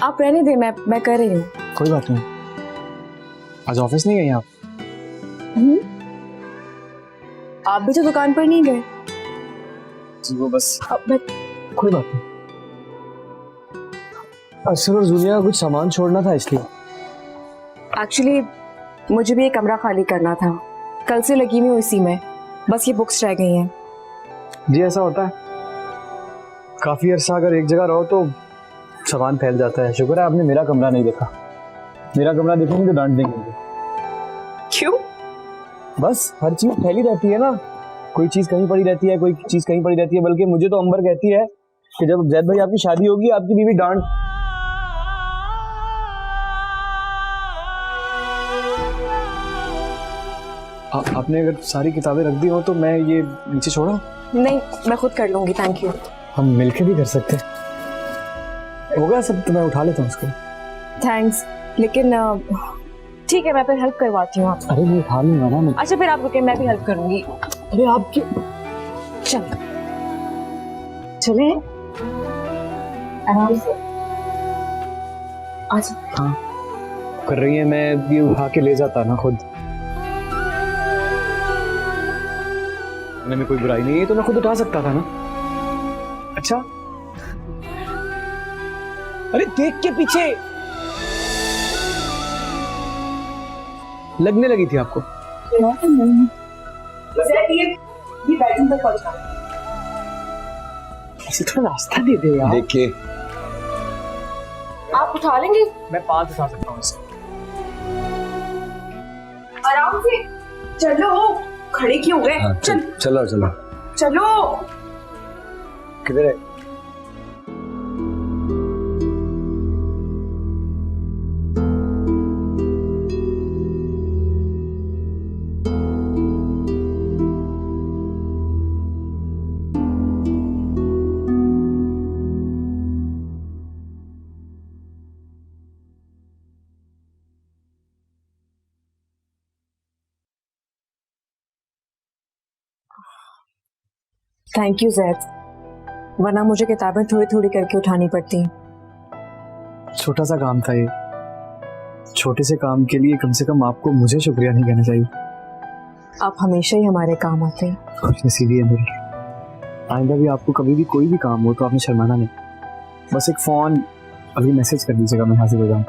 आप रहने दे, मैं कर रही हूँ। कोई बात नहीं। आज ऑफिस नहीं गई आप? आप भी तो दुकान पर नहीं गए। जी वो बस मैं कोई बात नहीं। अरसल और जूनिया का कुछ सामान छोड़ना था इसलिए। एक्चुअली मुझे भी एक कमरा खाली करना था, कल से लगी हुई हूँ इसी में, बस ये बुक्स रह गई हैं। जी ऐसा होता है, काफी अरसा अगर एक जगह रहो तो सामान फैल जाता है। शुक्र है आपने मेरा कमरा नहीं देखा, मेरा कमरा देखोगे तो डांट देंगे। क्यों? बस हर चीज फैली रहती है ना, कोई चीज कहीं पड़ी रहती है, कोई चीज कहीं पड़ी रहती है। बल्कि मुझे तो अंबर कहती है कि जब जैद भाई आपकी शादी होगी आपकी बीवी डांट। आपने अगर सारी किताबें रख दी हो तो मैं ये नीचे छोड़ा? नहीं, मैं खुद कर लूंगी, थैंक यू। हम मिलके भी कर सकते हैं। होगा सब तो मैं उठा लेता हूँ उसको। थैंक्स, लेकिन ठीक है, मैं फिर हेल्प करवाती हूँ आपको। अरे मैं उठा लूंगा ना मैं। अच्छा फिर आप रुके, मैं भी हेल्प करूंगी। अरे आप क्यों? चले आराम से। अच्छा हाँ कर रही है, मैं ये उठा के ले जाता ना खुद। में कोई बुराई नहीं है तो मैं खुद उठा सकता था ना। अच्छा अरे देख के पीछे लगने लगी थी आपको? ये बैठने तक पहुंचा। ऐसे थोड़ा रास्ता दे दे यार। देख के आप उठा लेंगे? मैं 5 उठा सकता हूँ इसे। आराम से चलो, खड़े क्यों हुए? हाँ, चलो चलो चलो। किधर है? थैंक यू जैद, वरना मुझे किताबें थोड़ी थोड़ी करके उठानी पड़ती। छोटा सा काम था ये, छोटे से काम के लिए कम से कम आपको मुझे शुक्रिया नहीं कहना चाहिए। आप हमेशा ही हमारे काम आते हैं। खुश नसीबी है मेरी। आइंदा भी आपको कभी भी कोई भी काम हो तो आपने शर्माना नहीं, बस एक फोन अभी मैसेज कर दीजिएगा, मैं हाजिर हो जाऊँ।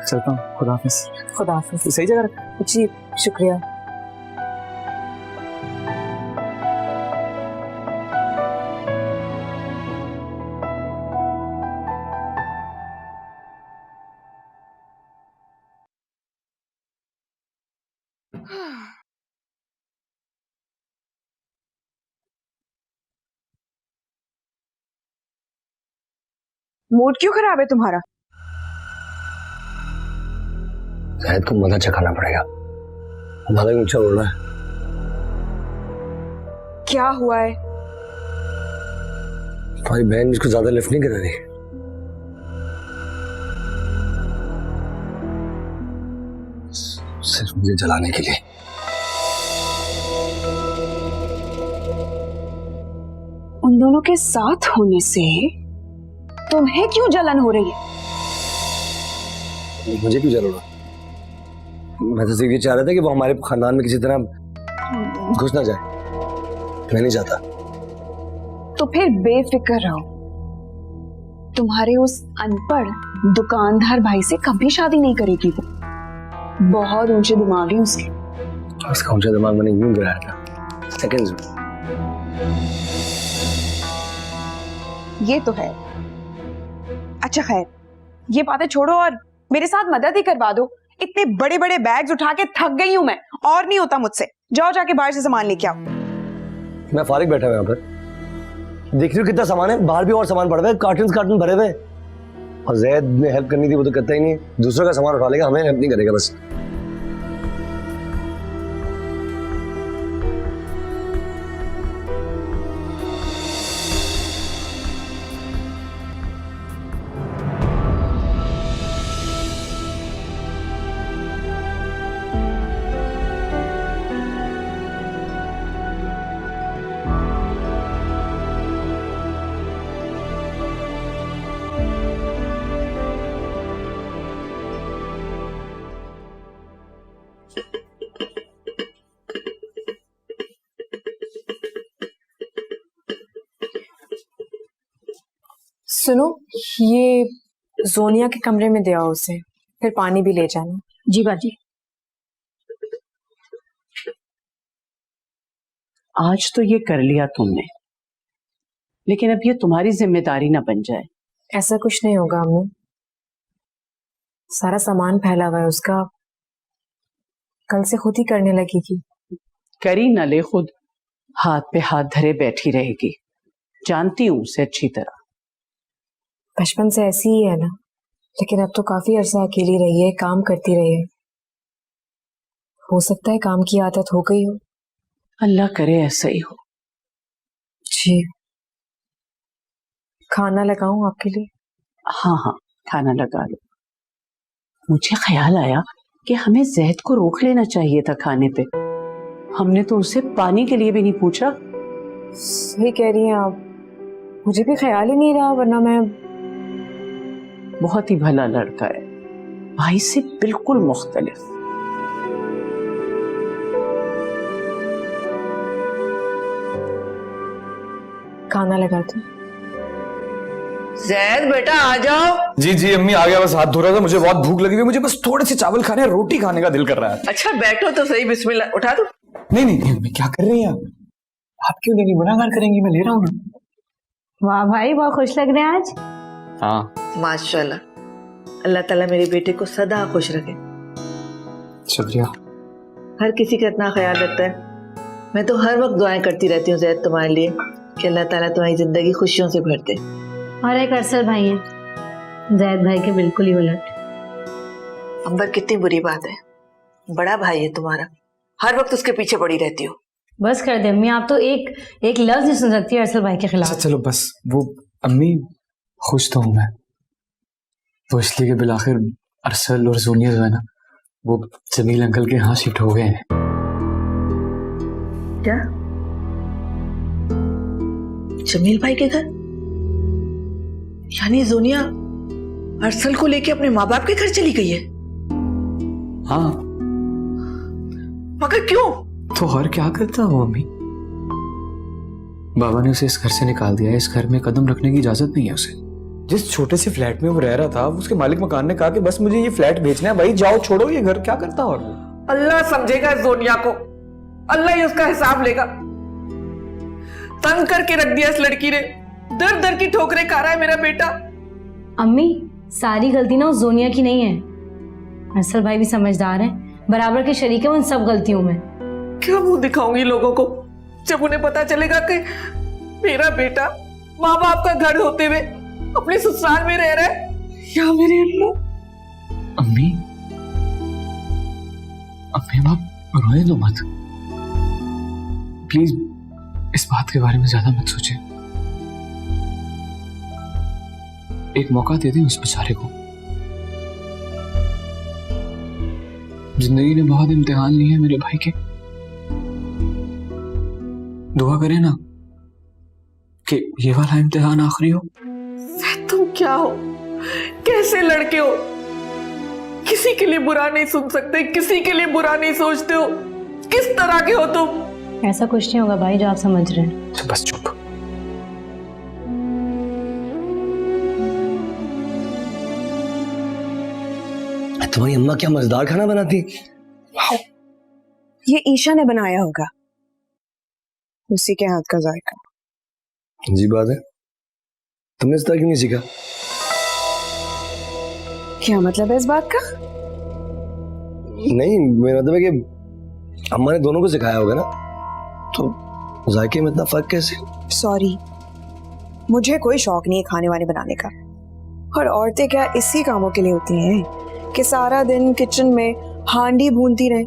चलता हूँ, खुदा हाफिज। खुदा हाफिज। सही जगह रख। जी शुक्रिया। मूड क्यों खराब है तुम्हारा? शायद को मजा चखाना पड़ेगा, मजा ही ऊंचा उड़ रहा है। क्या हुआ है? तुम्हारी बहन इसको ज्यादा लिफ्ट नहीं करा रही। सिर्फ मुझे जलाने के लिए। दोनों के साथ होने से तुम्हें क्यों जलन हो रही है? मुझे क्यों जरूरत? मैं तो सिर्फ ये चाह रहा था कि वो हमारे खानदान में किसी तरह घुस ना जाए। मैं नहीं चाहता। तो फिर बेफिक्र रहो, तुम्हारे उस अनपढ़ दुकानदार भाई से कभी शादी नहीं करेगी वो। बहुत ऊंचे दिमाग है उसके। उसका ऊंचा दिमाग मैंने यूं गिराया था सेकंड्स में। ये तो है। अच्छा खैर, ये बातें छोड़ो और मेरे साथ मदद ही करवा दो। इतने बड़े बड़े बैग्स उठा के थक गई हूं मैं, और नहीं होता मुझसे। जाओ जाके बाहर से सामान लेके आओ। मैं फारिग बैठा हुआ यहाँ पर, देख रही हूँ कितना सामान है। बाहर भी और सामान पड़ा हुआ है, कार्टन भरे हुए। और जैद ने हेल्प करनी थी, वो तो करता ही नहीं। दूसरों का सामान उठा लेगा, हमें हेल्प नहीं करेगा बस। सुनो, ये जोनिया के कमरे में दे आओ उसे, फिर पानी भी ले जाना। जी बाजी। आज तो ये कर लिया तुमने, लेकिन अब ये तुम्हारी जिम्मेदारी ना बन जाए। ऐसा कुछ नहीं होगा अम्मू, सारा सामान फैला हुआ है उसका, कल से खुद ही करने लगेगी। करी न ले खुद, हाथ पे हाथ धरे बैठी रहेगी। जानती हूं उसे अच्छी तरह। बचपन से ऐसी ही है ना, लेकिन अब तो काफी अरसा अकेली रही है, काम करती रही है। हो सकता है काम की आदत हो गई हो। अल्लाह करे ऐसा ही हो। जी, खाना लगाऊं आपके लिए? हाँ हाँ, खाना लगा लो। मुझे ख्याल आया कि हमें जैद को रोक लेना चाहिए था खाने पे। हमने तो उसे पानी के लिए भी नहीं पूछा। सही कह रही हैं आप, मुझे भी ख्याल ही नहीं रहा, वरना मैं। बहुत ही भला लड़का है, भाई से बिल्कुल मुख्तलिफ। खाना लगा दो। जैद बेटा आ जाओ। जी जी अम्मी आ गया, बस हाथ धो रहा था। मुझे बहुत भूख लगी हुई, मुझे बस थोड़े से चावल खाने, रोटी खाने का दिल कर रहा है। अच्छा बैठो तो सही, बिस्मिल्लाह। उठा दो। नहीं नहीं नहीं अम्मी, क्या कर रही हैं आप क्यों नहीं मना करेंगी? मैं ले रहा हूँ ना। वाह भाई, बहुत खुश लग रहे हैं आज। हाँ माशाल्लाह, अल्लाह ताला मेरे बेटे को सदा खुश रखे। शुक्रिया। हर किसी का इतना ख्याल रखता है। मैं तो हर वक्त दुआएं करती रहती हूँ जैद तुम्हारे लिए कि अल्लाह ताला तुम्हारी जिंदगी खुशियों से भर दे। और एक अरसल भाई है, जैद भाई के बिल्कुल ही उलट। अंबर कितनी बुरी बात है, बड़ा भाई है तुम्हारा, हर वक्त उसके पीछे पड़ी रहती हो। बस कर दे अम्मी, आप तो एक लफ्ज नहीं सुन सकती अरसल भाई के खिलाफ। चलो बस। वो अम्मी, खुश तो हूं मैं, वो इसलिए कि बिलाखिर अरसल और जोनिया जो है ना, वो जमील अंकल के यहाँ शिफ्ट हो गए हैं। क्या? जमील भाई के घर? यानी जोनिया अरसल को लेके अपने माँ बाप के घर चली गई है? हाँ। मगर क्यों? तो और क्या करता वो अम्मी? बाबा ने उसे इस घर से निकाल दिया है। इस घर में कदम रखने की इजाजत नहीं है उसे। जिस छोटे से फ्लैट में वो रह रहा था, उसके मालिक मकान ने कहा कि बस मुझे ये फ्लैट बेचना है, भाई जाओ छोड़ो ये घर। क्या करता और वो? अल्लाह समझेगा जोनिया को, अल्लाह ही उसका हिसाब लेगा। तंग करके रख दिया इस लड़की ने, दर दर की ठोकरें खा रहा है मेरा बेटा। अम्मी, सारी गलती ना उस जोनिया की नहीं है, अरसल भाई भी समझदार है, बराबर के शरीक है उन सब गलतियों में। क्या मुंह दिखाऊंगी लोगों को जब उन्हें पता चलेगा कि मेरा बेटा माँ बाप का घर होते हुए अपने ससुराल में रह रहा है? या मेरे अल्लाह। अम्मी, अम्मी बाप रोए दो मत प्लीज। इस बात के बारे में ज्यादा मत सोचे। एक मौका दे दें उस बेचारे को। जिंदगी ने बहुत इम्तिहान लिए हैं मेरे भाई के। दुआ करें ना कि ये वाला इम्तिहान आखिरी हो। तुम क्या हो, कैसे लड़के हो? किसी के लिए बुरा नहीं सुन सकते, किसी के लिए बुरा नहीं सोचते हो। किस तरह के हो तुम? ऐसा कुछ नहीं होगा भाई जो आप समझ रहे हैं। बस चुप। तुम्हारी अम्मा क्या मजेदार खाना बनाती है। ये ईशा ने बनाया होगा, उसी के हाथ का जायका। जी बात है, तुमने इस तरह क्यों नहीं सीखा? क्या मतलब है इस बात का? नहीं, मेरा मतलब है कि अम्मा ने दोनों को सिखाया होगा ना, तो जायके में इतना फर्क कैसे? सॉरी, मुझे कोई शौक नहीं है खाने वाने बनाने का। और औरतें क्या इसी कामों के लिए होती हैं कि सारा दिन किचन में हांडी भूनती रहे?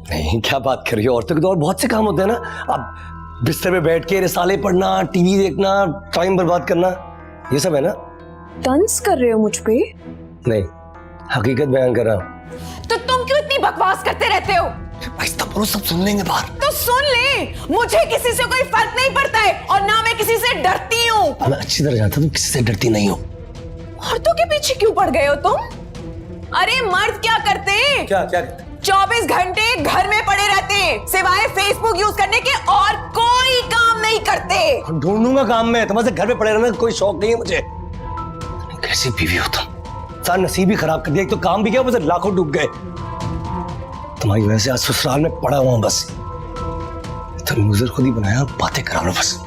नहीं, क्या बात कर रही हो, औरतों के तो और बहुत से काम होते हैं ना। अब बिस्तर पे बैठ के रिसाले पढ़ना, टीवी देखना, टाइम बर्बाद करना, ये सब है ना। तंज कर रहे हो मुझ पे? नहीं, हकीकत बयान कर रहा हूँ। तो तुम क्यों इतनी बकवास करते रहते हो? आहिस्ता बोलो, सब सुन लेंगे बाहर। तो सुन ले, मुझे किसी से कोई फर्क नहीं पड़ता है और ना मैं किसी से डरती हूँ। मैं अच्छी तरह जानता हूँ किसी से डरती नहीं हो। औरतों के पीछे क्यों पड़ गए हो तुम? अरे मर्द क्या करते हैं? क्या 24 घंटे घर में पड़े रहते हैं, सिवाय फेसबुक यूज करने के और कोई काम नहीं करते। ढूंढूंगा काम में, तुम्हारे घर पे पड़े रहने का कोई शौक नहीं है मुझे। कैसी बीवी हो तुम, सारा नसीब ही खराब कर दिया। एक तो काम भी किया, बस लाखों डूब गए। तुम्हारी वजह से आज ससुराल में पड़ा हुआ बस। तो मुझे खुद ही बनाया, बातें करा लो बस।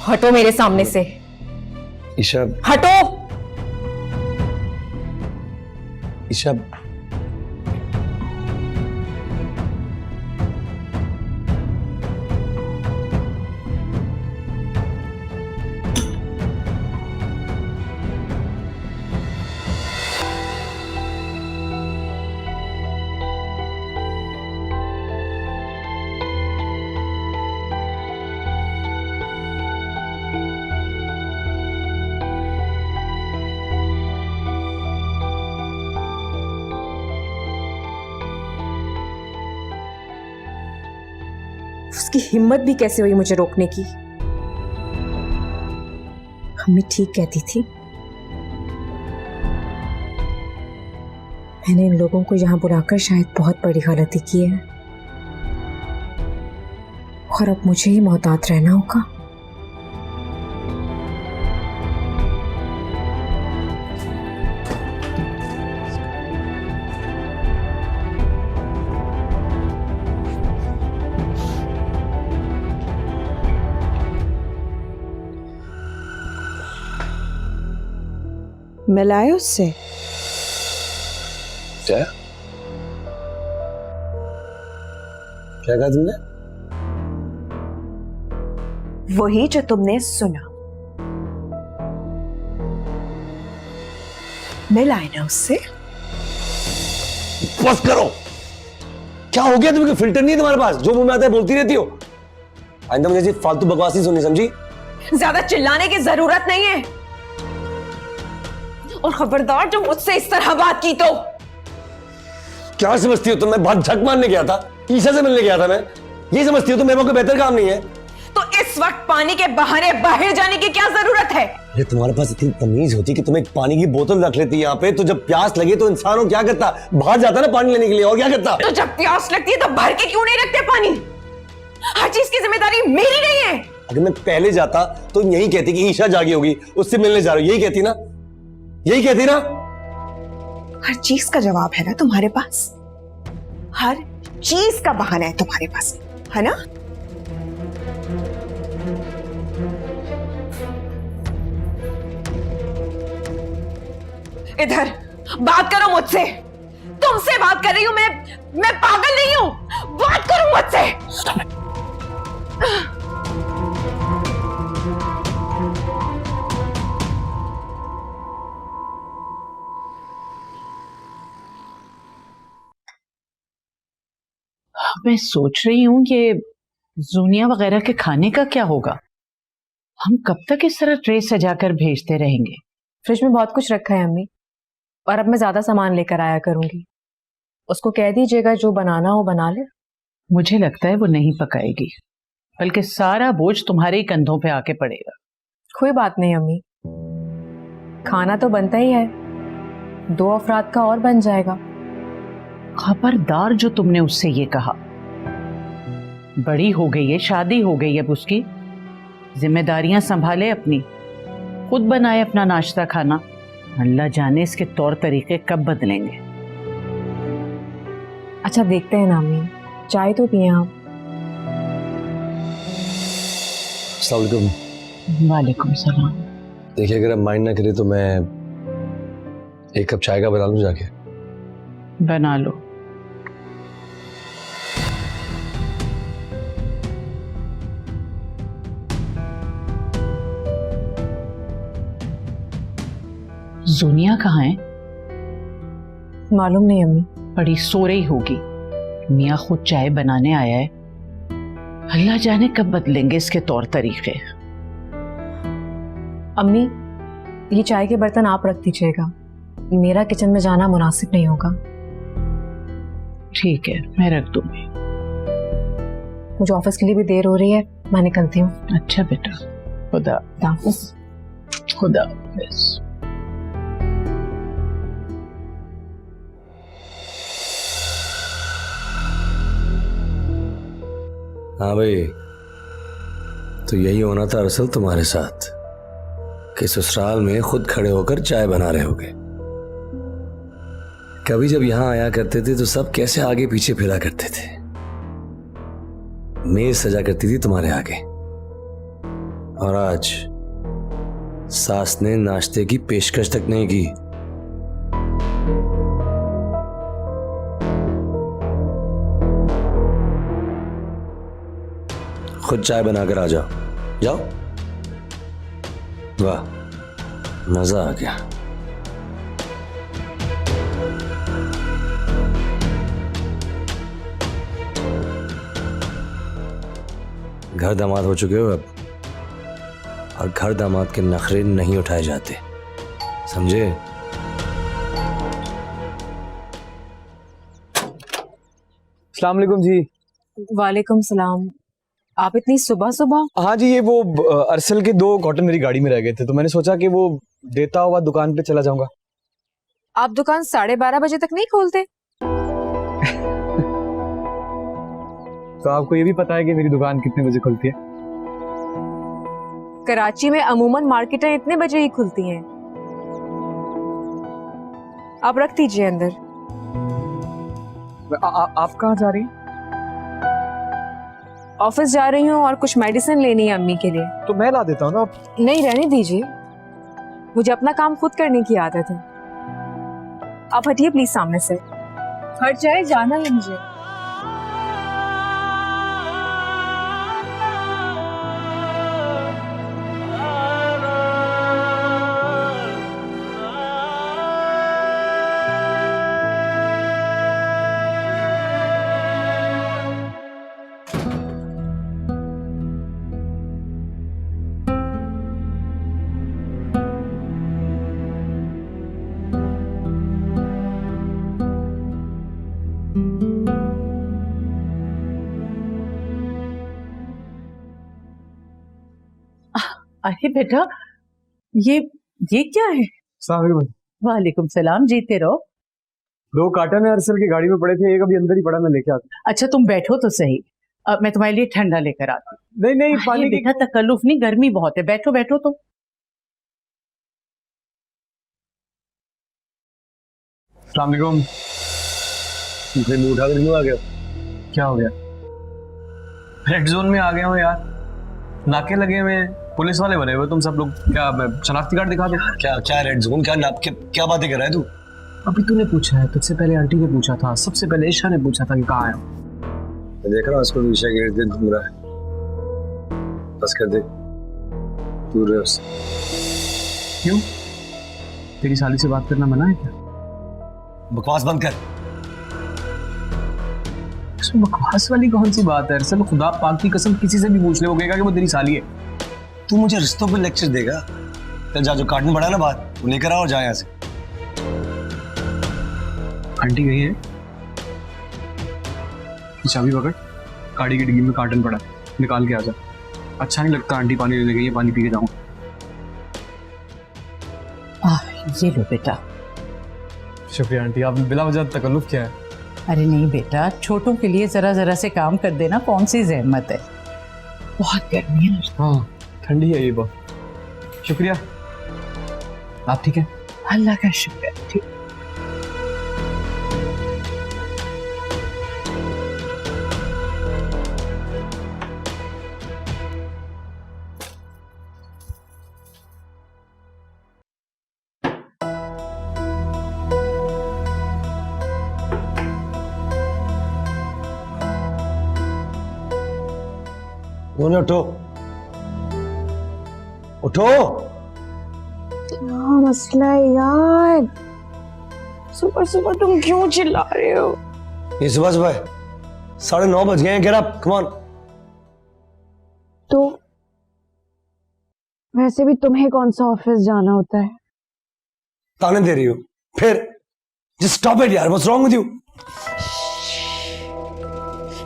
हटो मेरे सामने से। ईशा, हटो। ईशा, उसकी हिम्मत भी कैसे हुई मुझे रोकने की? हमें ठीक कहती थी। मैंने इन लोगों को यहां बुलाकर शायद बहुत बड़ी गलती की है और अब मुझे ही मोहतात रहना होगा। मिलाए उससे? क्या कहा तुमने? वही जो तुमने सुना। मिलाए ना उससे? बस करो। क्या हो गया तुम्हें? फिल्टर नहीं है तुम्हारे पास? जो मुंह में आता है बोलती रहती हो। आइंदा मुझे फालतू बकवास नहीं सुननी, समझी? ज्यादा चिल्लाने की जरूरत नहीं है। और खबरदार जो मुझसे इस तरह बात की तो। क्या समझती हो तुम? मैं बात झक मारने गया था, ईशा से मिलने गया था मैं। ये समझती हो तुम मेरे को बेहतर काम नहीं है? तो इस वक्त पानी के बहाने बाहर जाने की क्या जरूरत है? ये तुम्हारे पास इतनी तमीज होती कि तुम एक पानी की बोतल रख लेती यहाँ पे, तो जब प्यास लगे तो इंसान क्या करता? बाहर जाता ना पानी लेने के लिए, और क्या करता? तो जब प्यास लगती है तो भर के क्यों नहीं रखते पानी? हर चीज की जिम्मेदारी मेरी नहीं है। अगर मैं पहले जाता तो यही कहती कि ईशा जागी होगी, उससे मिलने जा रहा हूं, यही कहती ना, यही कहती ना। हर चीज का जवाब है ना तुम्हारे पास, हर चीज का बहाना है तुम्हारे पास, है ना? इधर बात करो मुझसे, तुमसे बात कर रही हूं मैं पागल नहीं हूं, बात करो मुझसे। मैं सोच रही हूँ कि जूनिया वगैरह के खाने का क्या होगा। हम कब तक इस तरह ट्रे सजाकर भेजते रहेंगे? फ्रिज में बहुत कुछ रखा है अम्मी, और अब मैं ज्यादा सामान लेकर आया करूंगी। उसको कह दीजिएगा जो बनाना हो बना ले। मुझे लगता है वो नहीं पकाएगी, बल्कि सारा बोझ तुम्हारे ही कंधों पे आके पड़ेगा। कोई बात नहीं अम्मी, खाना तो बनता ही है, 2 अफराद का और बन जाएगा। खबरदार जो तुमने उससे ये कहा। बड़ी हो गई है, शादी हो गई है, अब उसकी जिम्मेदारियां संभाले अपनी, खुद बनाए अपना नाश्ता खाना। अल्लाह जाने इसके तौर तरीके कब बदलेंगे। अच्छा देखते हैं ना अम्मी, चाय तो पिए आप। अस्सलाम वालेकुम। वालेकुम सलाम। देखिए अगर आप माइंड ना करें तो मैं 1 कप चाय का बना लूं जाके। बना लो। जूनिया कहाँ है? मालूम नहीं अम्मी। बड़ी सो रही होगी। मियाँ खुद चाय बनाने आया है, अल्लाह जाने कब बदलेंगे इसके तौर तरीके। अम्मी ये चाय के बर्तन आप रख दीजिएगा, मेरा किचन में जाना मुनासिब नहीं होगा। ठीक है, मैं रख दूंगी। मुझे ऑफिस के लिए भी देर हो रही है, मैं निकलती हूँ। अच्छा बेटा, खुदा हाफिज। खुदा हाफिज। हाँ भाई, तो यही होना था अरसल तुम्हारे साथ कि ससुराल में खुद खड़े होकर चाय बना रहे होगे। कभी जब यहां आया करते थे तो सब कैसे आगे पीछे फिरा करते थे, मेज सजा करती थी तुम्हारे आगे, और आज सास ने नाश्ते की पेशकश तक नहीं की। खुद चाय बनाकर आ जाओ, जाओ। वाह, मजा आ गया। घर दामाद हो चुके हो अब, और घर दामाद के नखरे नहीं उठाए जाते, समझे? अस्सलाम वालेकुम जी। वालेकुम सलाम। आप इतनी सुबह सुबह? हाँ जी, ये वो अरसल के 2 कॉटन मेरी गाड़ी में रह गए थे, तो मैंने सोचा कि वो देता हुआ दुकान पे चला जाऊंगा। आप दुकान 12:30 बजे तक नहीं खोलते? तो आपको ये भी पता है कि मेरी दुकान कितने बजे खुलती है? कराची में अमूमन मार्केटें इतने बजे ही खुलती हैं। आप रख दीजिए अंदर। आप कहाँ जा रही हैं? ऑफिस जा रही हूँ और कुछ मेडिसिन लेनी है अम्मी के लिए। तो मैं ला देता हूँ ना। नहीं, रहने दीजिए, मुझे अपना काम खुद करने की आदत है। आप हटिए प्लीज सामने से। हट जाए, जाना है मुझे। अरे बेटा, ये क्या है? वालेकुम सलाम, जीते रहो। 2 कार्टन है अरसल की गाड़ी में पड़े थे, एक अभी अंदर ही पड़ा, मैं लेके आता। अच्छा तुम बैठो तो सही, मैं तुम्हारे लिए ठंडा लेकर आती हूँ। नहीं नहीं, पानी पानी बेटा, तकल्लुफ नहीं, गर्मी बहुत है, बैठो बैठो तुम। अस्सलाम वालेकुम। मुझे उठा कर क्यों आ गया? क्या हो गया? रेड जोन में आ गया हूँ यार, नाके लगे हुए, पुलिस वाले बने हुए तुम सब लोग। क्या मैं शनाख्ती कार्ड दिखा दूं? क्या क्या रेड जोन, क्या नाप के क्या बातें कर रहा है तू? अभी तूने पूछा है, तुझसे पहले आंटी ने पूछा था, सबसे पहले ईशा ने पूछा था कि कहाँ आया। मैं देख रहा हूँ उसको ईशा के इर्द गिर्द घूम रहा है। बस कर दे, दूर रहे उससे। क्यों? तेरी साली से बात करना मना है क्या? बकवास बंद कर। इसमें बकवास वाली कौन सी बात है? अरसल, खुदा पाक की कसम किसी से भी पूछ ले, वो कहेगा कि वो तेरी साली है। तू मुझे रिश्तों पे लेक्चर देगा? चल जा, जो कार्टन पड़ा है ना बाहर, वो लेकर आओ और जा यहाँ से। आंटी गई है, चाबी पकड़, गाड़ी की डिग्गी में कार्टन पड़ा है, निकाल के आ जा। अच्छा नहीं लगता आंटी पानी लेने गई है, पानी पी के जाऊंगा। ये लो बेटा। शुक्रिया आंटी, आप बिला वजह तकल्लुफ क्या है? अरे नहीं बेटा, छोटों के लिए जरा जरा से काम कर देना कौन सी जहमत है। बहुत गर्मी है। हाँ ठंडी है ये बहुत। शुक्रिया। आप ठीक है? अल्लाह का शुक्र है, ठीक। उठो उठो। क्या मसला है यार? सुबह सुबह तुम क्यों चिल्ला रहे हो? ये सुबह सुबह 9:30 बज गए हैं। Get up, come on. तो वैसे भी तुम्हें कौन सा ऑफिस जाना होता है? ताने दे रही हो फिर? जस्ट स्टॉप इट यार, व्हाट्स रॉन्ग विद यू?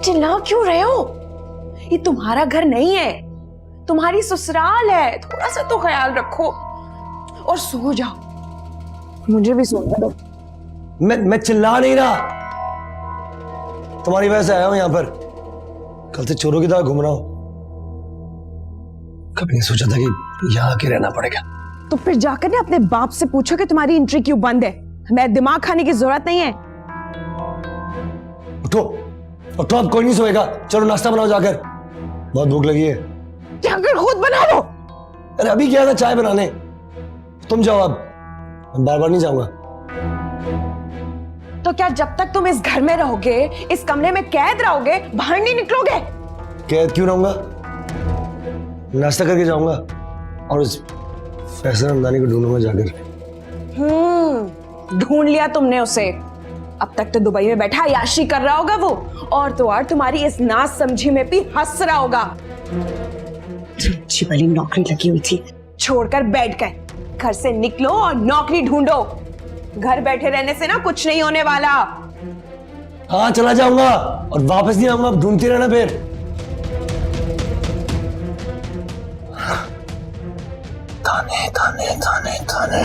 चिल्ला क्यों रहे हो? ये तुम्हारा घर नहीं है, तुम्हारी ससुराल है। थोड़ा सा तो ख्याल रखो और सो जाओ। मुझे भी सोना दो। मैं चिल्ला नहीं रहा, तुम्हारी वजह से आया हूं यहाँ पर। कल से चोरों की तरह घूम रहा हूं। कभी नहीं सोचा था कि यहाँ आके रहना पड़ेगा। तो फिर जाकर ने अपने बाप से पूछो कि तुम्हारी एंट्री क्यों बंद है। मैं दिमाग खाने की जरूरत नहीं है। उठो उठो, अब कोई नहीं सोएगा। चलो नाश्ता बनाओ जाकर, बहुत भूख लगी है। जाकर खुद बना लो। अरे अभी क्या था चाय बनाने, तुम जाओ अब, मैं बार बार नहीं जाऊंगा। तो क्या जब तक तुम इस घर में रहोगे, इस कमरे में कैद रहोगे, बाहर नहीं निकलोगे? कैद क्यों रहूंगा? नाश्ता करके जाऊंगा और इस फैसल हमदानी को ढूंढूंगा जाकर। ढूंढ लिया तुमने उसे। अब तक तो दुबई में बैठा याशी कर रहा होगा वो, और तो और तुम्हारी इस नाज समझी में भी हंस रहा होगा। अच्छी वाली नौकरी लगी हुई थी, छोड़कर बैठ गए। घर से निकलो और नौकरी ढूंढो। घर बैठे रहने से ना कुछ नहीं होने वाला। हाँ चला जाऊंगा और वापस नहीं आऊंगा, ढूंढती रहना फिर। ताने ताने ताने ताने।